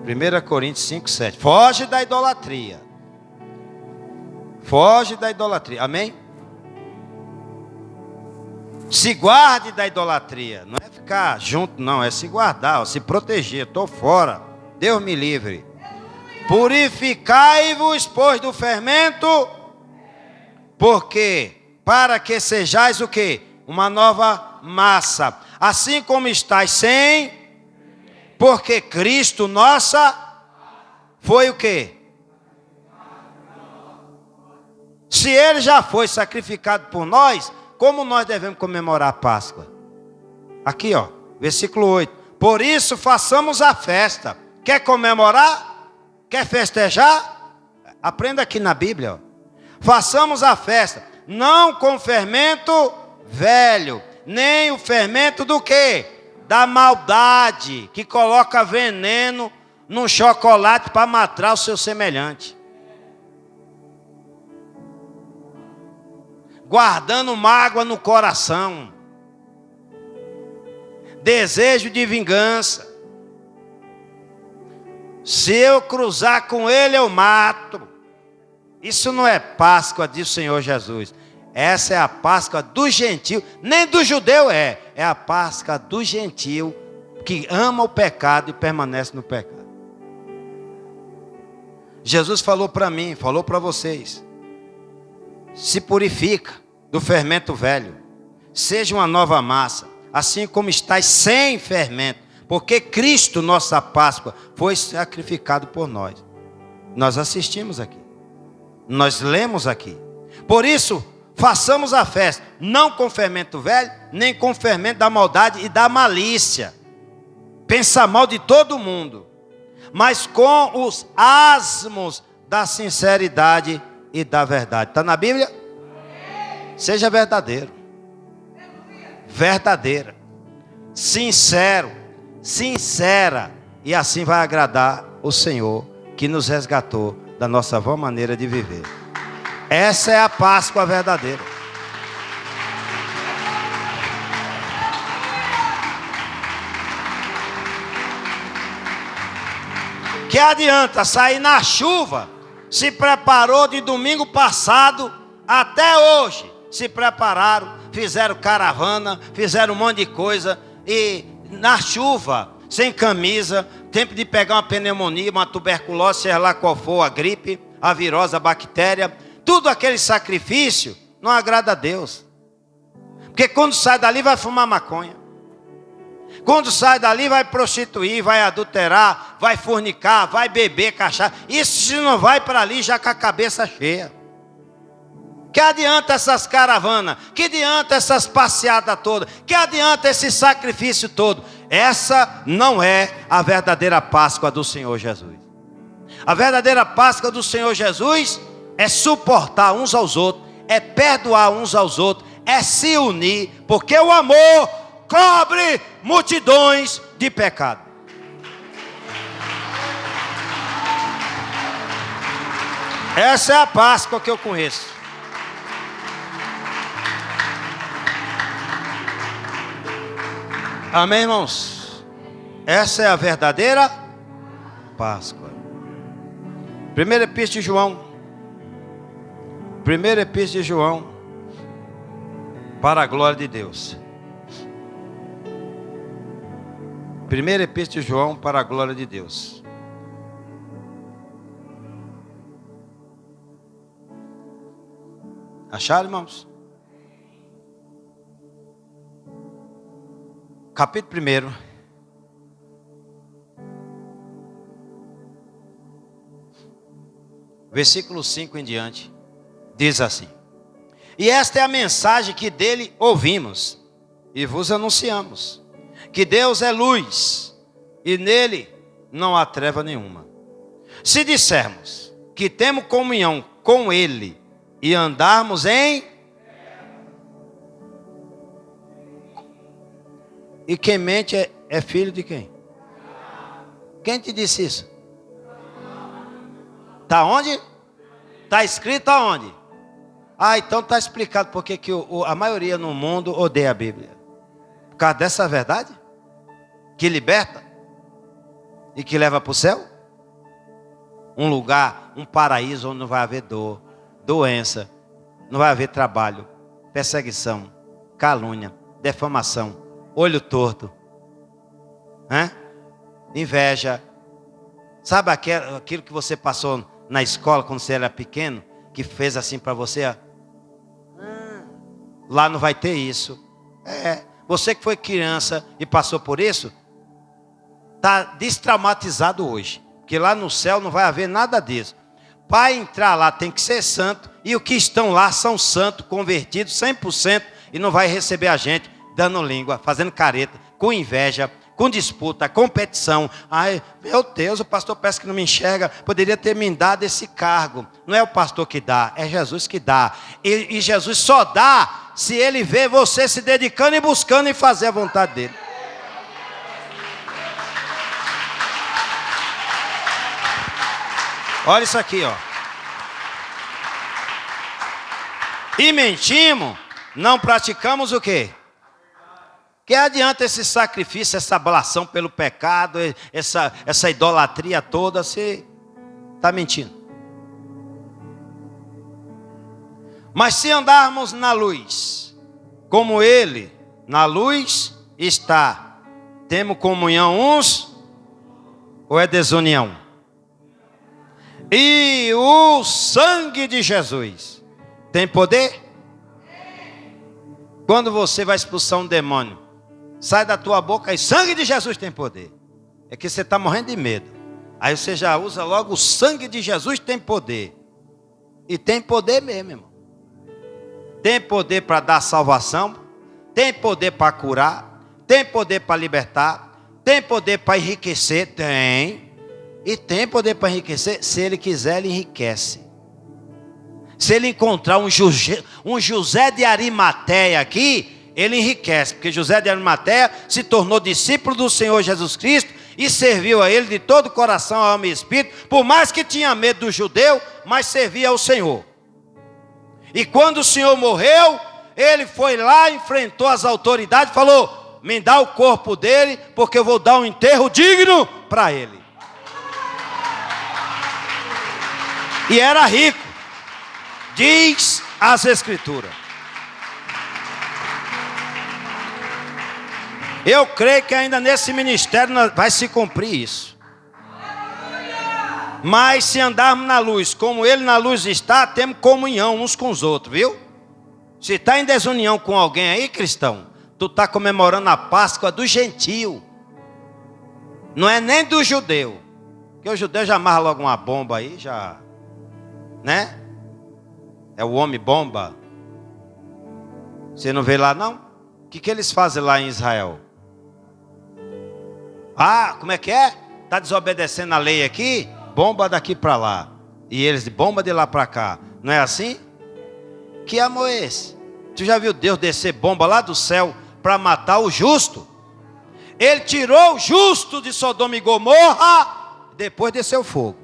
1 Coríntios 5, 7. Foge da idolatria. Foge da idolatria. Amém? Se guarde da idolatria. Não é ficar junto, não. É se guardar, ó, se proteger. Estou fora. Deus me livre. Purificai-vos, pois, do fermento. Porque para que sejais o quê? Uma nova massa. Assim como estáis sem. Porque Cristo nossa foi o quê? Se Ele já foi sacrificado por nós, como nós devemos comemorar a Páscoa? Aqui, ó, versículo 8. Por isso façamos a festa. Quer comemorar? Quer festejar? Aprenda aqui na Bíblia, ó. Façamos a festa, não com fermento velho, nem o fermento do quê? Da maldade, que coloca veneno num chocolate para matar o seu semelhante. Guardando mágoa no coração, desejo de vingança. Se eu cruzar com ele, eu mato. Isso não é Páscoa do Senhor Jesus. Essa é a Páscoa do gentio. Nem do judeu é. É a Páscoa do gentio que ama o pecado e permanece no pecado. Jesus falou para mim, falou para vocês: se purifica do fermento velho, seja uma nova massa, assim como estáis sem fermento, porque Cristo, nossa Páscoa, foi sacrificado por nós. Nós assistimos aqui, nós lemos aqui. Por isso, façamos a festa, não com fermento velho, nem com fermento da maldade e da malícia. Pensa mal de todo mundo, mas com os asmos da sinceridade e da verdade. Está na Bíblia? Seja verdadeiro, verdadeira, sincero, sincera, e assim vai agradar o Senhor que nos resgatou da nossa vã maneira de viver. Essa é a Páscoa verdadeira. Que adianta sair na chuva? Se preparou de domingo passado até hoje. Se prepararam, fizeram caravana, fizeram um monte de coisa. E na chuva, sem camisa, tempo de pegar uma pneumonia, uma tuberculose, seja lá qual for, a gripe, a virose, a bactéria. Tudo aquele sacrifício não agrada a Deus. Porque quando sai dali vai fumar maconha. Quando sai dali vai prostituir, vai adulterar, vai fornicar, vai beber cachaça. Isso se não vai para ali já com a cabeça cheia. Que adianta essas caravanas? Que adianta essas passeadas todas? Que adianta esse sacrifício todo? Essa não é a verdadeira Páscoa do Senhor Jesus. A verdadeira Páscoa do Senhor Jesus é suportar uns aos outros, é perdoar uns aos outros, é se unir, porque o amor cobre multidões de pecado. Essa é a Páscoa que eu conheço. Amém, irmãos? Essa é a verdadeira Páscoa. Primeira Epístola de João. Primeira Epístola de João. Para a glória de Deus. Primeira Epístola de João, para a glória de Deus. Acharam, irmãos? Capítulo 1. Versículo 5 em diante. Diz assim: e esta é a mensagem que dele ouvimos e vos anunciamos, que Deus é luz e nele não há treva nenhuma. Se dissermos que temos comunhão com ele e andarmos em... E quem mente é filho de quem? Quem te disse isso? Está onde? Está escrito aonde? Ah, então está explicado porque que a maioria no mundo odeia a Bíblia. Por causa dessa verdade? Que liberta? E que leva para o céu? Um lugar, um paraíso onde não vai haver dor, doença, não vai haver trabalho, perseguição, calúnia, defamação, olho torto, inveja. Sabe aquilo que você passou na escola quando você era pequeno? Que fez assim para você? Ó. Lá não vai ter isso. Você que foi criança e passou por isso, está destraumatizado hoje. Porque lá no céu não vai haver nada disso. Para entrar lá tem que ser santo. E os que estão lá são santos, convertidos 100%. E não vai receber a gente dando língua, fazendo careta, com inveja, com disputa, competição. Ai, meu Deus, o pastor parece que não me enxerga. Poderia ter me dado esse cargo. Não é o pastor que dá, é Jesus que dá. E Jesus só dá se ele vê você se dedicando e buscando e fazer a vontade dele. Olha isso aqui, ó. E mentimos, não praticamos o quê? Que adianta esse sacrifício, essa ablação pelo pecado, essa idolatria toda, você está mentindo. Mas se andarmos na luz, como Ele na luz está, temos comunhão uns, ou é desunião? E o sangue de Jesus tem poder? Quando você vai expulsar um demônio, sai da tua boca e sangue de Jesus tem poder. É que você está morrendo de medo. Aí você já usa logo o sangue de Jesus tem poder. E tem poder mesmo, irmão. Tem poder para dar salvação, tem poder para curar, tem poder para libertar, tem poder para enriquecer, tem. E tem poder para enriquecer, se Ele quiser, Ele enriquece. Se Ele encontrar um José de Arimateia aqui, Ele enriquece. Porque José de Arimateia se tornou discípulo do Senhor Jesus Cristo e serviu a Ele de todo o coração, alma e espírito. Por mais que tinha medo do judeu, mas servia ao Senhor. E quando o Senhor morreu, ele foi lá, enfrentou as autoridades e falou: me dá o corpo dele, porque eu vou dar um enterro digno para ele. E era rico, diz as Escrituras. Eu creio que ainda nesse ministério vai se cumprir isso. Mas se andarmos na luz, como Ele na luz está, temos comunhão uns com os outros, viu? Se está em desunião com alguém aí, cristão, tu está comemorando a Páscoa do gentio. Não é nem do judeu. Porque o judeu já amarra logo uma bomba aí, já... né? É o homem bomba. Você não vê lá não? O que eles fazem lá em Israel? Ah, como é que é? Está desobedecendo a lei aqui? Bomba daqui para lá. E eles de bomba de lá para cá. Não é assim? Que amor é esse? Tu já viu Deus descer bomba lá do céu para matar o justo? Ele tirou o justo de Sodoma e Gomorra, depois desceu fogo.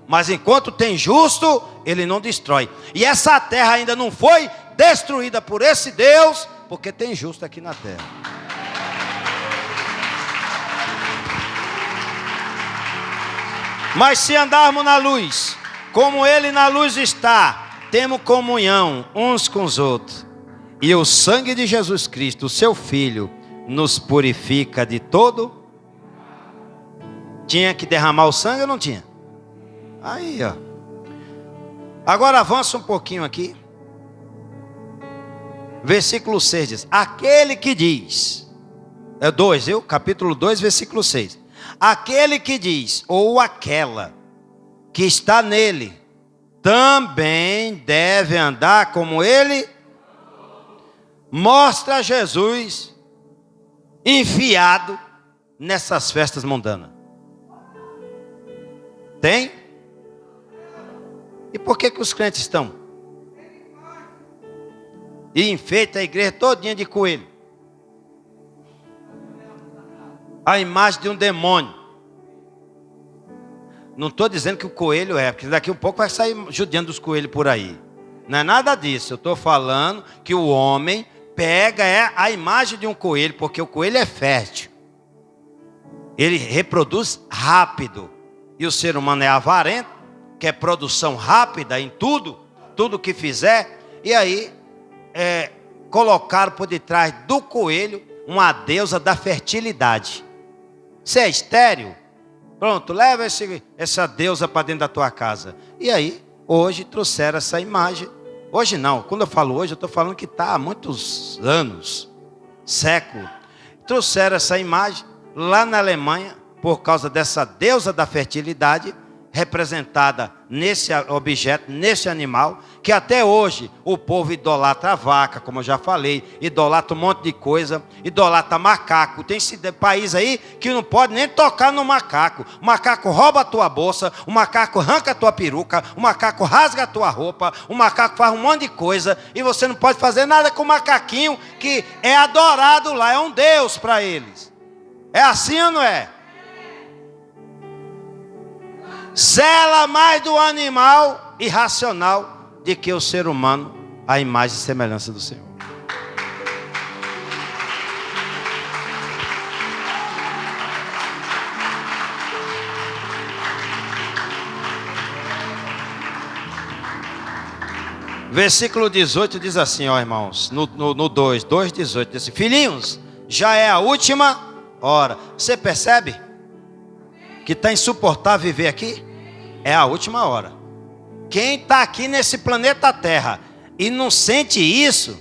Mas enquanto tem justo, Ele não destrói. E essa terra ainda não foi destruída por esse Deus, porque tem justo aqui na terra. Mas se andarmos na luz, como Ele na luz está, temos comunhão uns com os outros. E o sangue de Jesus Cristo, o seu Filho, nos purifica de todo. Tinha que derramar o sangue ou não tinha? Aí, ó. Agora avança um pouquinho aqui. Versículo 6 diz: aquele que diz, é 2, viu? Capítulo 2, versículo 6. Aquele que diz, ou aquela que está nele, também deve andar como ele. Mostra Jesus enfiado nessas festas mundanas. Tem? E por que os crentes estão? E enfeita a igreja todinha de coelho. A imagem de um demônio. Não estou dizendo que o coelho é, porque daqui a pouco vai sair judiando dos coelhos por aí. Não é nada disso. Eu estou falando que o homem pega a imagem de um coelho, porque o coelho é fértil. Ele reproduz rápido. E o ser humano é avarento, quer produção rápida em tudo que fizer. E aí, colocaram por detrás do coelho uma deusa da fertilidade. Você é estéril? Pronto, leva essa deusa para dentro da tua casa. E aí, hoje trouxeram essa imagem. Hoje não, quando eu falo hoje, eu estou falando que está há muitos anos, séculos. Trouxeram essa imagem lá na Alemanha, por causa dessa deusa da fertilidade, representada nesse objeto, nesse animal, que até hoje o povo idolatra a vaca, como eu já falei, idolatra um monte de coisa, idolatra macaco. Tem esse país aí que não pode nem tocar no macaco. O macaco rouba a tua bolsa, o macaco arranca a tua peruca, o macaco rasga a tua roupa, o macaco faz um monte de coisa, e você não pode fazer nada com o macaquinho, que é adorado lá, é um deus para eles. É assim ou não é? Zela mais do animal irracional de que o ser humano, a imagem e semelhança do Senhor. Versículo 18 diz assim, ó irmãos, no 2:18 diz assim: filhinhos, já é a última hora. Você percebe que está insuportável viver aqui? É a última hora. Quem está aqui nesse planeta Terra e não sente isso,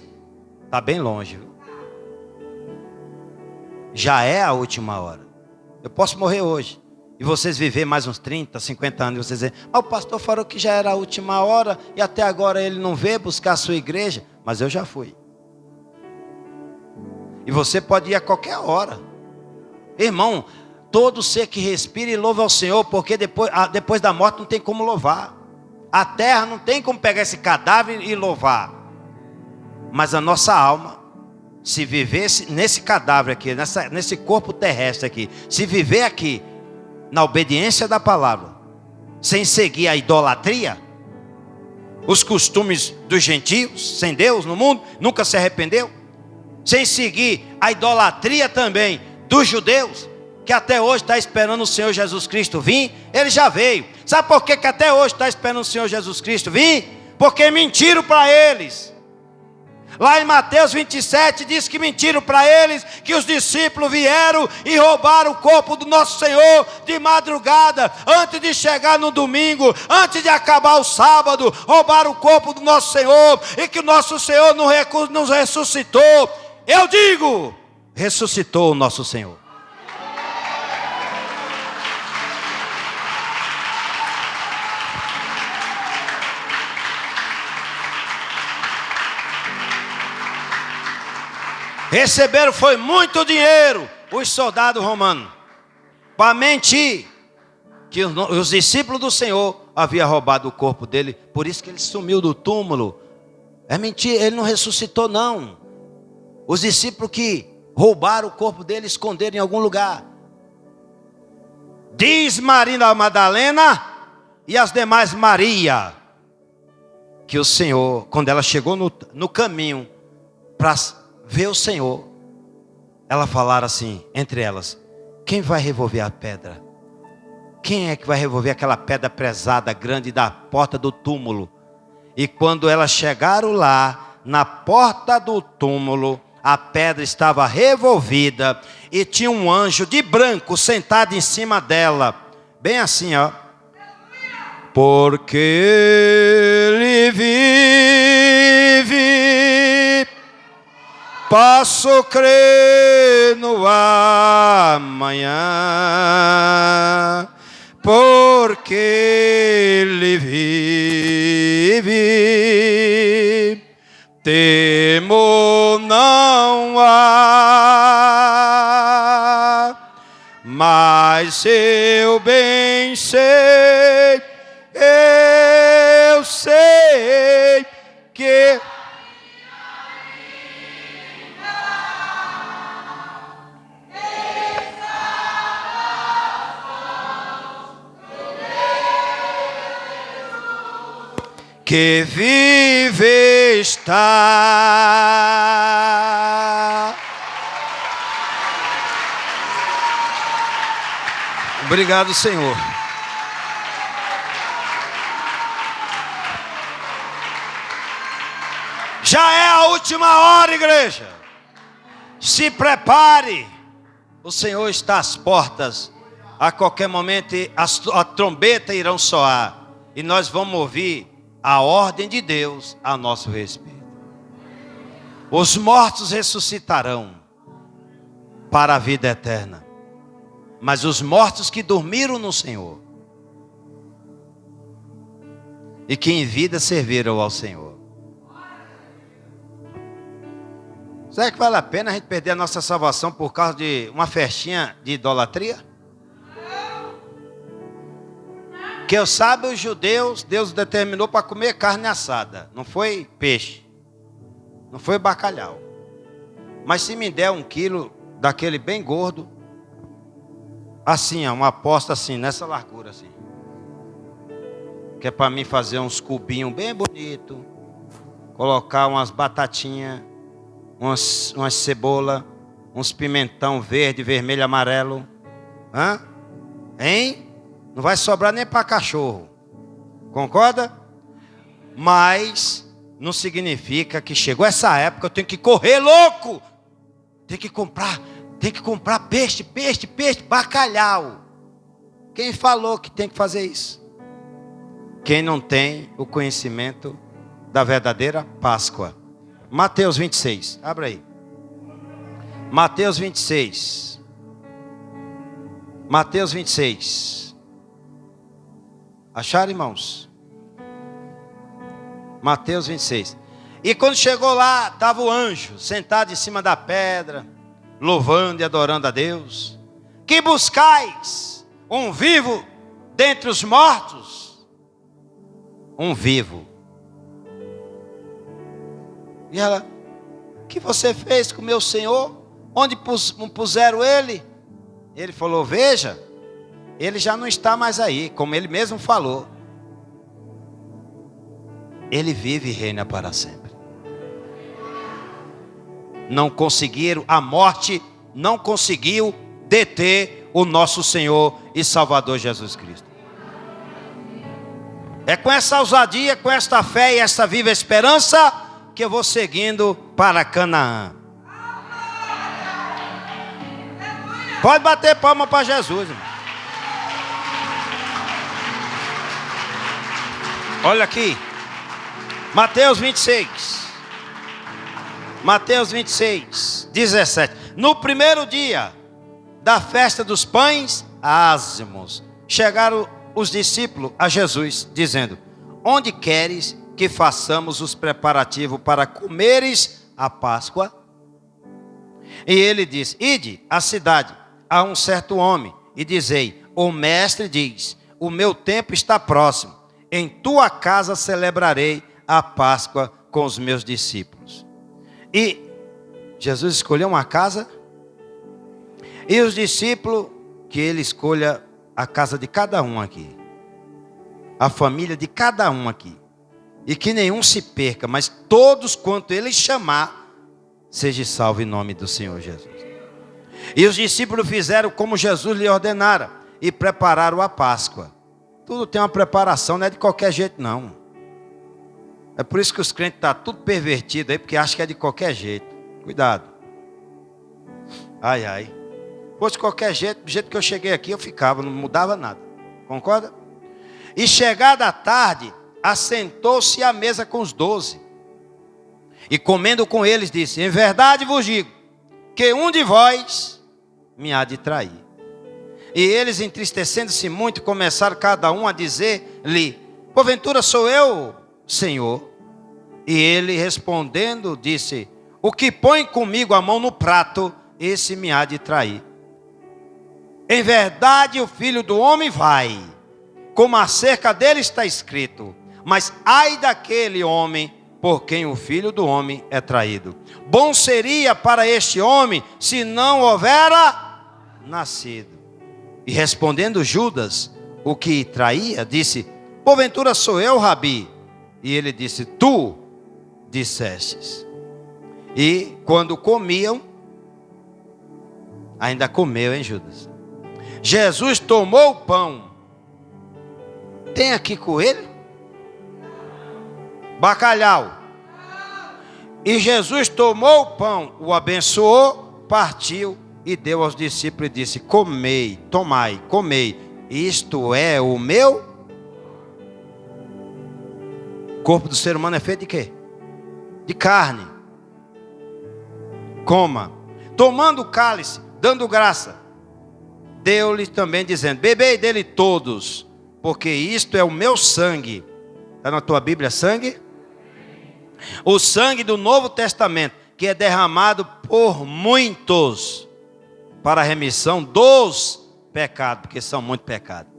está bem longe, viu? Já é a última hora. Eu posso morrer hoje e vocês viver mais uns 30, 50 anos, e vocês dizem: o pastor falou que já era a última hora e até agora ele não veio buscar a sua igreja. Mas eu já fui. E você pode ir a qualquer hora. Irmão, todo ser que respira e louva ao Senhor, porque depois da morte não tem como louvar. A terra não tem como pegar esse cadáver e louvar. Mas a nossa alma, se vivesse nesse cadáver aqui, nesse corpo terrestre aqui, se viver aqui na obediência da palavra, sem seguir a idolatria, os costumes dos gentios, sem Deus no mundo, nunca se arrependeu, sem seguir a idolatria também dos judeus, que até hoje está esperando o Senhor Jesus Cristo vir. Ele já veio. Sabe por que até hoje está esperando o Senhor Jesus Cristo vir? Porque mentiram para eles. Lá em Mateus 27 diz que mentiram para eles, que os discípulos vieram e roubaram o corpo do nosso Senhor de madrugada, antes de chegar no domingo, antes de acabar o sábado, roubaram o corpo do nosso Senhor, e que o nosso Senhor nos ressuscitou. Eu digo, ressuscitou o nosso Senhor. Receberam foi muito dinheiro os soldados romanos, para mentir que os discípulos do Senhor haviam roubado o corpo dele. Por isso que ele sumiu do túmulo. É mentira, ele não ressuscitou não. Os discípulos que roubaram o corpo dele, esconderam em algum lugar. Diz Maria da Madalena e as demais Maria, que o Senhor, quando ela chegou no caminho para ver o Senhor, elas falaram assim, entre elas: quem vai revolver a pedra? Quem é que vai revolver aquela pedra pesada, grande, da porta do túmulo? E quando elas chegaram lá, na porta do túmulo, a pedra estava revolvida, e tinha um anjo de branco sentado em cima dela, bem assim, ó. Porque ele vive, posso crer no amanhã, porque ele vive, temor não há. Mas eu bem sei, eu sei que vive está. Obrigado, Senhor. Já é a última hora, igreja. Se prepare. O Senhor está às portas. A qualquer momento a trombeta irão soar, e nós vamos ouvir a ordem de Deus a nosso respeito. Os mortos ressuscitarão para a vida eterna, mas os mortos que dormiram no Senhor e que em vida serviram ao Senhor. Será que vale a pena a gente perder a nossa salvação por causa de uma festinha de idolatria? Que eu saiba, os judeus, Deus determinou para comer carne assada. Não foi peixe. Não foi bacalhau. Mas se me der 1 quilo daquele bem gordo, assim, ó, uma aposta assim, nessa largura assim, que é para mim fazer uns cubinhos bem bonitos, colocar umas batatinhas, umas cebola, uns pimentão verde, vermelho, amarelo. Hã? Hein? Não vai sobrar nem para cachorro. Concorda? Mas não significa que chegou essa época eu tenho que correr louco. Tem que comprar peixe, bacalhau. Quem falou que tem que fazer isso? Quem não tem o conhecimento da verdadeira Páscoa. Mateus 26, abra aí. Mateus 26. Mateus 26. Acharam, irmãos? Mateus 26. E quando chegou lá, estava o anjo sentado em cima da pedra, louvando e adorando a Deus. Que buscais um vivo dentre os mortos? Um vivo. E ela: o que você fez com o meu Senhor? Onde puseram ele? Ele falou: veja, ele já não está mais aí, como ele mesmo falou. Ele vive e reina para sempre. Não conseguiram, a morte não conseguiu deter o nosso Senhor e Salvador Jesus Cristo. É com essa ousadia, com esta fé e esta viva esperança que eu vou seguindo para Canaã. Pode bater palma para Jesus, irmão. Olha aqui, Mateus 26. Mateus 26, 17. No primeiro dia da festa dos pães ázimos, chegaram os discípulos a Jesus, dizendo: onde queres que façamos os preparativos para comeres a Páscoa? E ele disse: ide à cidade, a um certo homem, e dizei: o mestre diz, o meu tempo está próximo, em tua casa celebrarei a Páscoa com os meus discípulos. E Jesus escolheu uma casa, e os discípulos, que ele escolha a casa de cada um aqui, a família de cada um aqui, e que nenhum se perca, mas todos quanto ele chamar, seja salvo em nome do Senhor Jesus. E os discípulos fizeram como Jesus lhe ordenara, e prepararam a Páscoa. Tudo tem uma preparação, não é de qualquer jeito não. É por isso que os crentes estão tudo pervertidos aí, porque acham que é de qualquer jeito. Cuidado. Ai, ai. Fosse de qualquer jeito, do jeito que eu cheguei aqui, eu ficava, não mudava nada. Concorda? E chegada a tarde, assentou-se à mesa com os 12. E comendo com eles, disse: em verdade vos digo, que um de vós me há de trair. E eles, entristecendo-se muito, começaram cada um a dizer-lhe: porventura sou eu, Senhor? E ele, respondendo, disse: o que põe comigo a mão no prato, esse me há de trair. Em verdade o Filho do Homem vai, como acerca dele está escrito, mas ai daquele homem por quem o Filho do Homem é traído. Bom seria para este homem se não houvera nascido. E respondendo Judas, o que traía, disse: porventura sou eu, Rabi? E ele disse: tu dissestes. E quando comiam, ainda comeu, hein, Judas? Jesus tomou o pão. Tem aqui coelho? Bacalhau. E Jesus tomou o pão, o abençoou, partiu e deu aos discípulos e disse: comei, tomai, comei, isto é o meu. O corpo do ser humano é feito de quê? De carne. Coma. Tomando o cálice, dando graça, deu-lhe também dizendo: bebei dele todos, porque isto é o meu sangue. Está na tua Bíblia sangue? O sangue do Novo Testamento, que é derramado por muitos para a remissão dos pecados, porque são muitos pecados.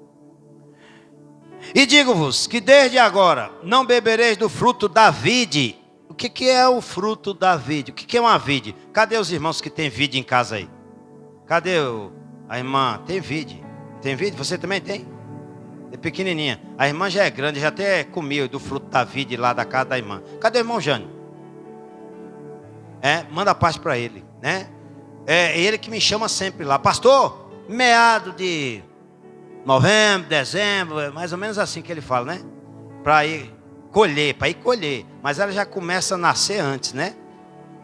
E digo-vos que desde agora não bebereis do fruto da vide. O que é o fruto da vide? O que é uma vide? Cadê os irmãos que têm vide em casa aí? Cadê a irmã? Tem vide? Tem vide? Você também tem? É pequenininha. A irmã já é grande, já até comeu do fruto da vide lá da casa da irmã. Cadê o irmão Jânio? Manda a paz para ele, né? É ele que me chama sempre lá: pastor, meado de novembro, dezembro, é mais ou menos assim que ele fala, né? Para ir colher, para ir colher. Mas ela já começa a nascer antes, né?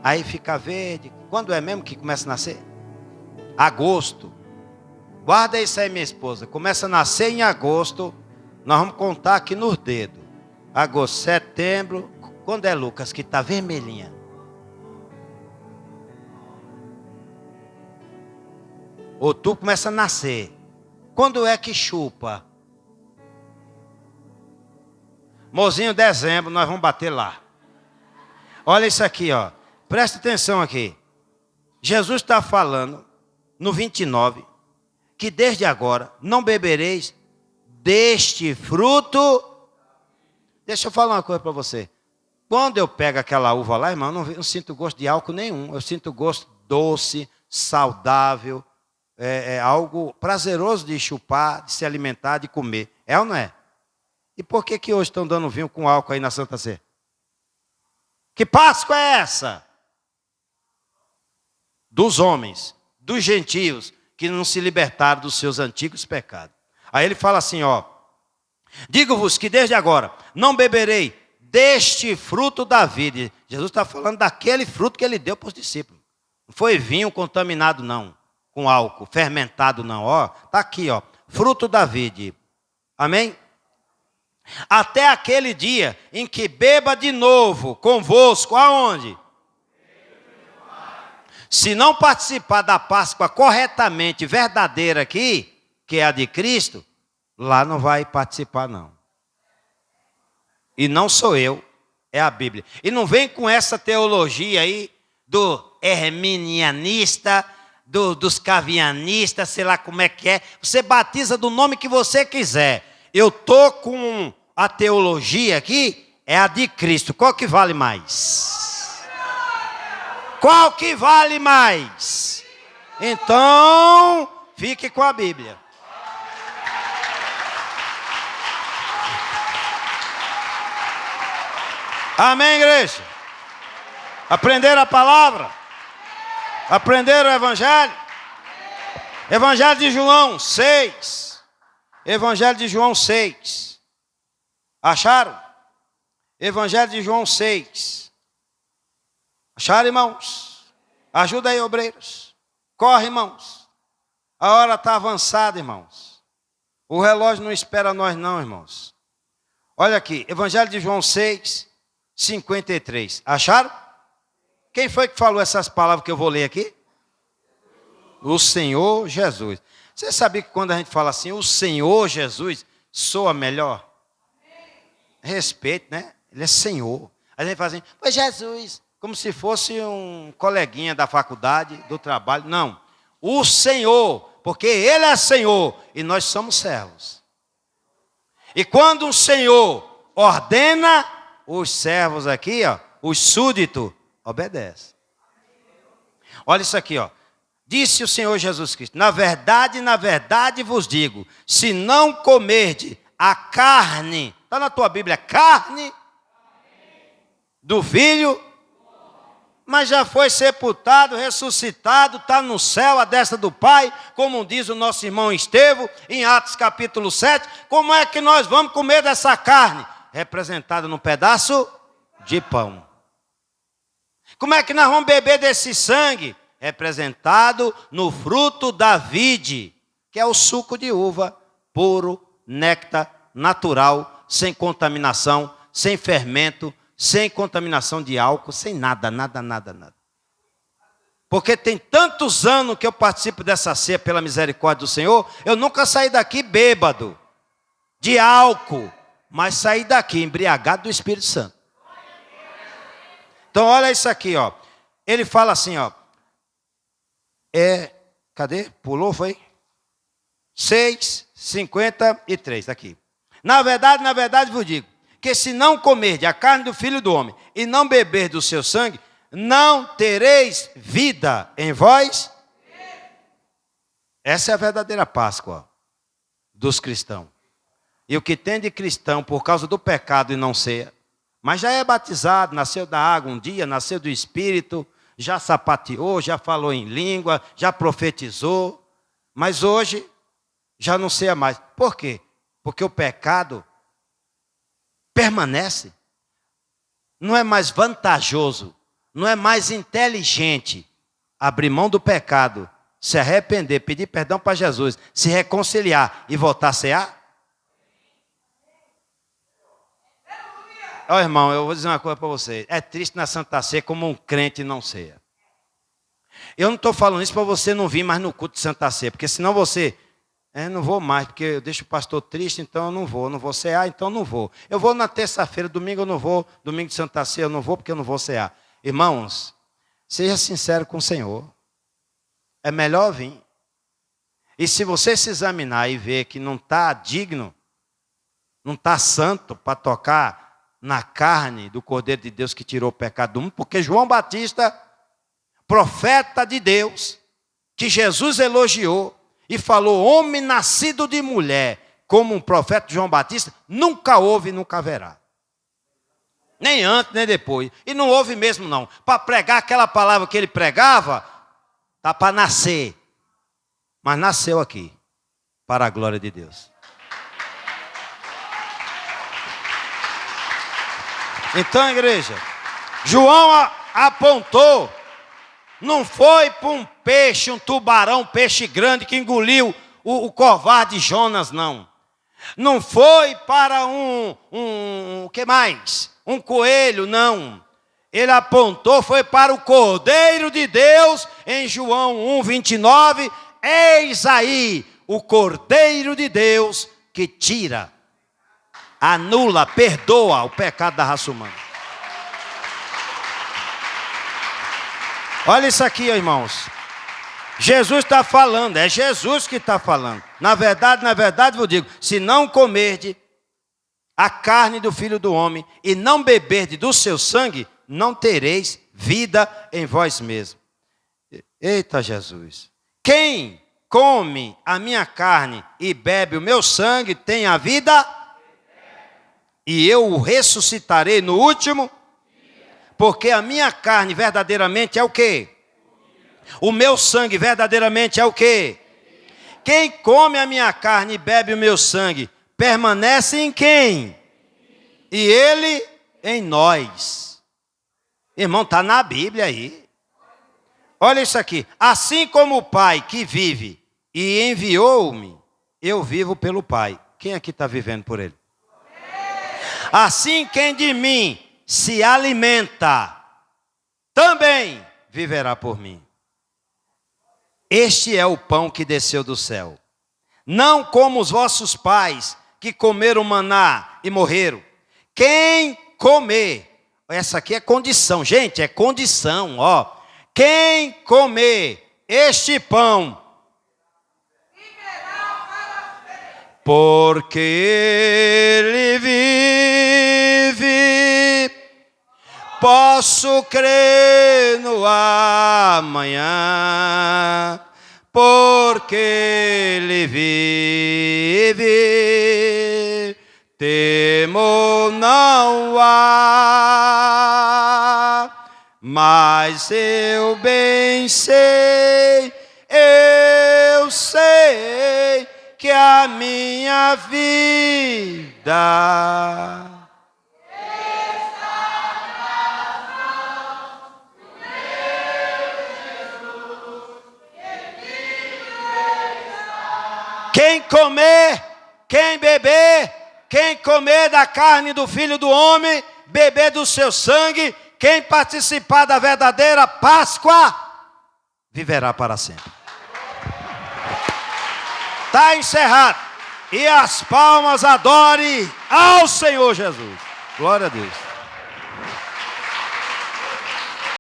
Aí fica verde. Quando é mesmo que começa a nascer? Agosto. Guarda isso aí, minha esposa. Começa a nascer em agosto. Nós vamos contar aqui nos dedos. Agosto, setembro. Quando é, Lucas, que está vermelhinha? Outubro começa a nascer. Quando é que chupa? Mozinho, dezembro, nós vamos bater lá. Olha isso aqui, ó. Presta atenção aqui. Jesus está falando, no 29, que desde agora não bebereis deste fruto. Deixa eu falar uma coisa para você. Quando eu pego aquela uva lá, irmão, eu não sinto gosto de álcool nenhum. Eu sinto gosto doce, saudável. É algo prazeroso de chupar, de se alimentar, de comer. É ou não é? E por que hoje estão dando vinho com álcool aí na Santa Sé? Que Páscoa é essa? Dos homens, dos gentios, que não se libertaram dos seus antigos pecados. Aí ele fala assim, ó. Digo-vos que desde agora não beberei deste fruto da vida. Jesus está falando daquele fruto que ele deu para os discípulos. Não foi vinho contaminado, não. Com álcool, fermentado, não. Ó, está aqui, ó. Fruto da vide. Amém? Até aquele dia em que beba de novo convosco. Aonde? Se não participar da Páscoa corretamente, verdadeira aqui, que é a de Cristo, lá não vai participar, não. E não sou eu, é a Bíblia. E não vem com essa teologia aí do herminianista, dos cavianistas, sei lá como é que é. Você batiza do nome que você quiser. Eu estou com a teologia aqui, é a de Cristo. Qual que vale mais? Qual que vale mais? Então, fique com a Bíblia. Amém, igreja? Aprenderam a palavra? Aprenderam o Evangelho? Evangelho de João 6. Evangelho de João 6. Acharam? Evangelho de João 6. Acharam, irmãos? Ajuda aí, obreiros. Corre, irmãos. A hora está avançada, irmãos. O relógio não espera nós não, irmãos. Olha aqui, Evangelho de João 6, 53. Acharam? Quem foi que falou essas palavras que eu vou ler aqui? O Senhor Jesus. Você sabia que quando a gente fala assim, o Senhor Jesus, soa melhor? Respeito, né? Ele é Senhor. A gente fala assim, pois Jesus, como se fosse um coleguinha da faculdade, do trabalho. Não. O Senhor, porque Ele é Senhor e nós somos servos. E quando o Senhor ordena, os servos aqui, ó, os súditos, obedecem. Olha isso aqui, ó. Disse o Senhor Jesus Cristo, na verdade vos digo, se não comerdes a carne, está na tua Bíblia, carne do Filho, mas já foi sepultado, ressuscitado, está no céu, à destra do Pai, como diz o nosso irmão Estevão, em Atos capítulo 7, como é que nós vamos comer dessa carne? Representada num pedaço de pão. Como é que nós vamos beber desse sangue? Representado no fruto da vide, que é o suco de uva, puro, néctar, natural, sem contaminação, sem fermento, sem contaminação de álcool, sem nada. Porque tem tantos anos que eu participo dessa ceia pela misericórdia do Senhor, eu nunca saí daqui bêbado, de álcool, mas saí daqui embriagado do Espírito Santo. Então olha isso aqui, ó. Ele fala assim, ó. Cadê? Pulou, foi? 6:53, aqui. Na verdade vos digo, que se não comerdes a carne do Filho do Homem e não beber do seu sangue, não tereis vida em vós. Essa é a verdadeira Páscoa dos cristãos. E o que tem de cristão por causa do pecado e não ceia, mas já é batizado, nasceu da água um dia, nasceu do Espírito, já sapateou, já falou em língua, já profetizou, mas hoje já não ceia mais. Por quê? Porque o pecado permanece Não é mais vantajoso, não é mais inteligente abrir mão do pecado, se arrepender, pedir perdão para Jesus, se reconciliar e voltar a cear? Ó, irmão, eu vou dizer uma coisa para você. É triste na Santa Ceia como um crente não ceia. Eu não estou falando isso para você não vir mais no culto de Santa Ceia, porque senão você... não vou mais, porque eu deixo o pastor triste, então eu não vou cear, então eu não vou. Eu vou na terça-feira, domingo eu não vou, domingo de Santa Ceia eu não vou, porque eu não vou cear. Irmãos, seja sincero com o Senhor. É melhor vir. E se você se examinar e ver que não está digno, não está santo para tocar na carne do Cordeiro de Deus que tirou o pecado do mundo, porque João Batista, profeta de Deus, que Jesus elogiou e falou, homem nascido de mulher, como um profeta João Batista, nunca houve e nunca haverá. Nem antes, nem depois. E não houve mesmo não. Para pregar aquela palavra que ele pregava, está para nascer. Mas nasceu aqui, para a glória de Deus. Então, igreja, João apontou, não foi para um peixe, um tubarão, um peixe grande que engoliu o covarde Jonas, não. Não foi para o que mais? Um coelho, não. Ele apontou, foi para o Cordeiro de Deus, em João 1:29, eis aí o Cordeiro de Deus que tira, anula, perdoa o pecado da raça humana. Olha isso aqui, irmãos. Jesus está falando, é Jesus que está falando. Na verdade, eu digo, se não comerdes a carne do Filho do Homem e não beberdes do seu sangue, não tereis vida em vós mesmos. Eita Jesus. Quem come a minha carne e bebe o meu sangue tem a vida, e eu o ressuscitarei no último, porque a minha carne verdadeiramente é o quê? O meu sangue verdadeiramente é o quê? Quem come a minha carne e bebe o meu sangue, permanece em quem? E ele em nós. Irmão, está na Bíblia aí. Olha isso aqui. Assim como o Pai que vive e enviou-me, eu vivo pelo Pai. Quem aqui está vivendo por ele? Assim quem de mim se alimenta, também viverá por mim. Este é o pão que desceu do céu. Não como os vossos pais que comeram maná e morreram. Quem comer, essa aqui é condição, gente, é condição, ó. Quem comer este pão, porque ele vive, posso crer no amanhã, porque ele vive, temor não há, mas eu bem sei, eu sei que a minha vida quem comer, quem beber, quem comer da carne do Filho do Homem, beber do seu sangue, quem participar da verdadeira Páscoa, viverá para sempre. Está encerrado. E as palmas adore ao Senhor Jesus. Glória a Deus.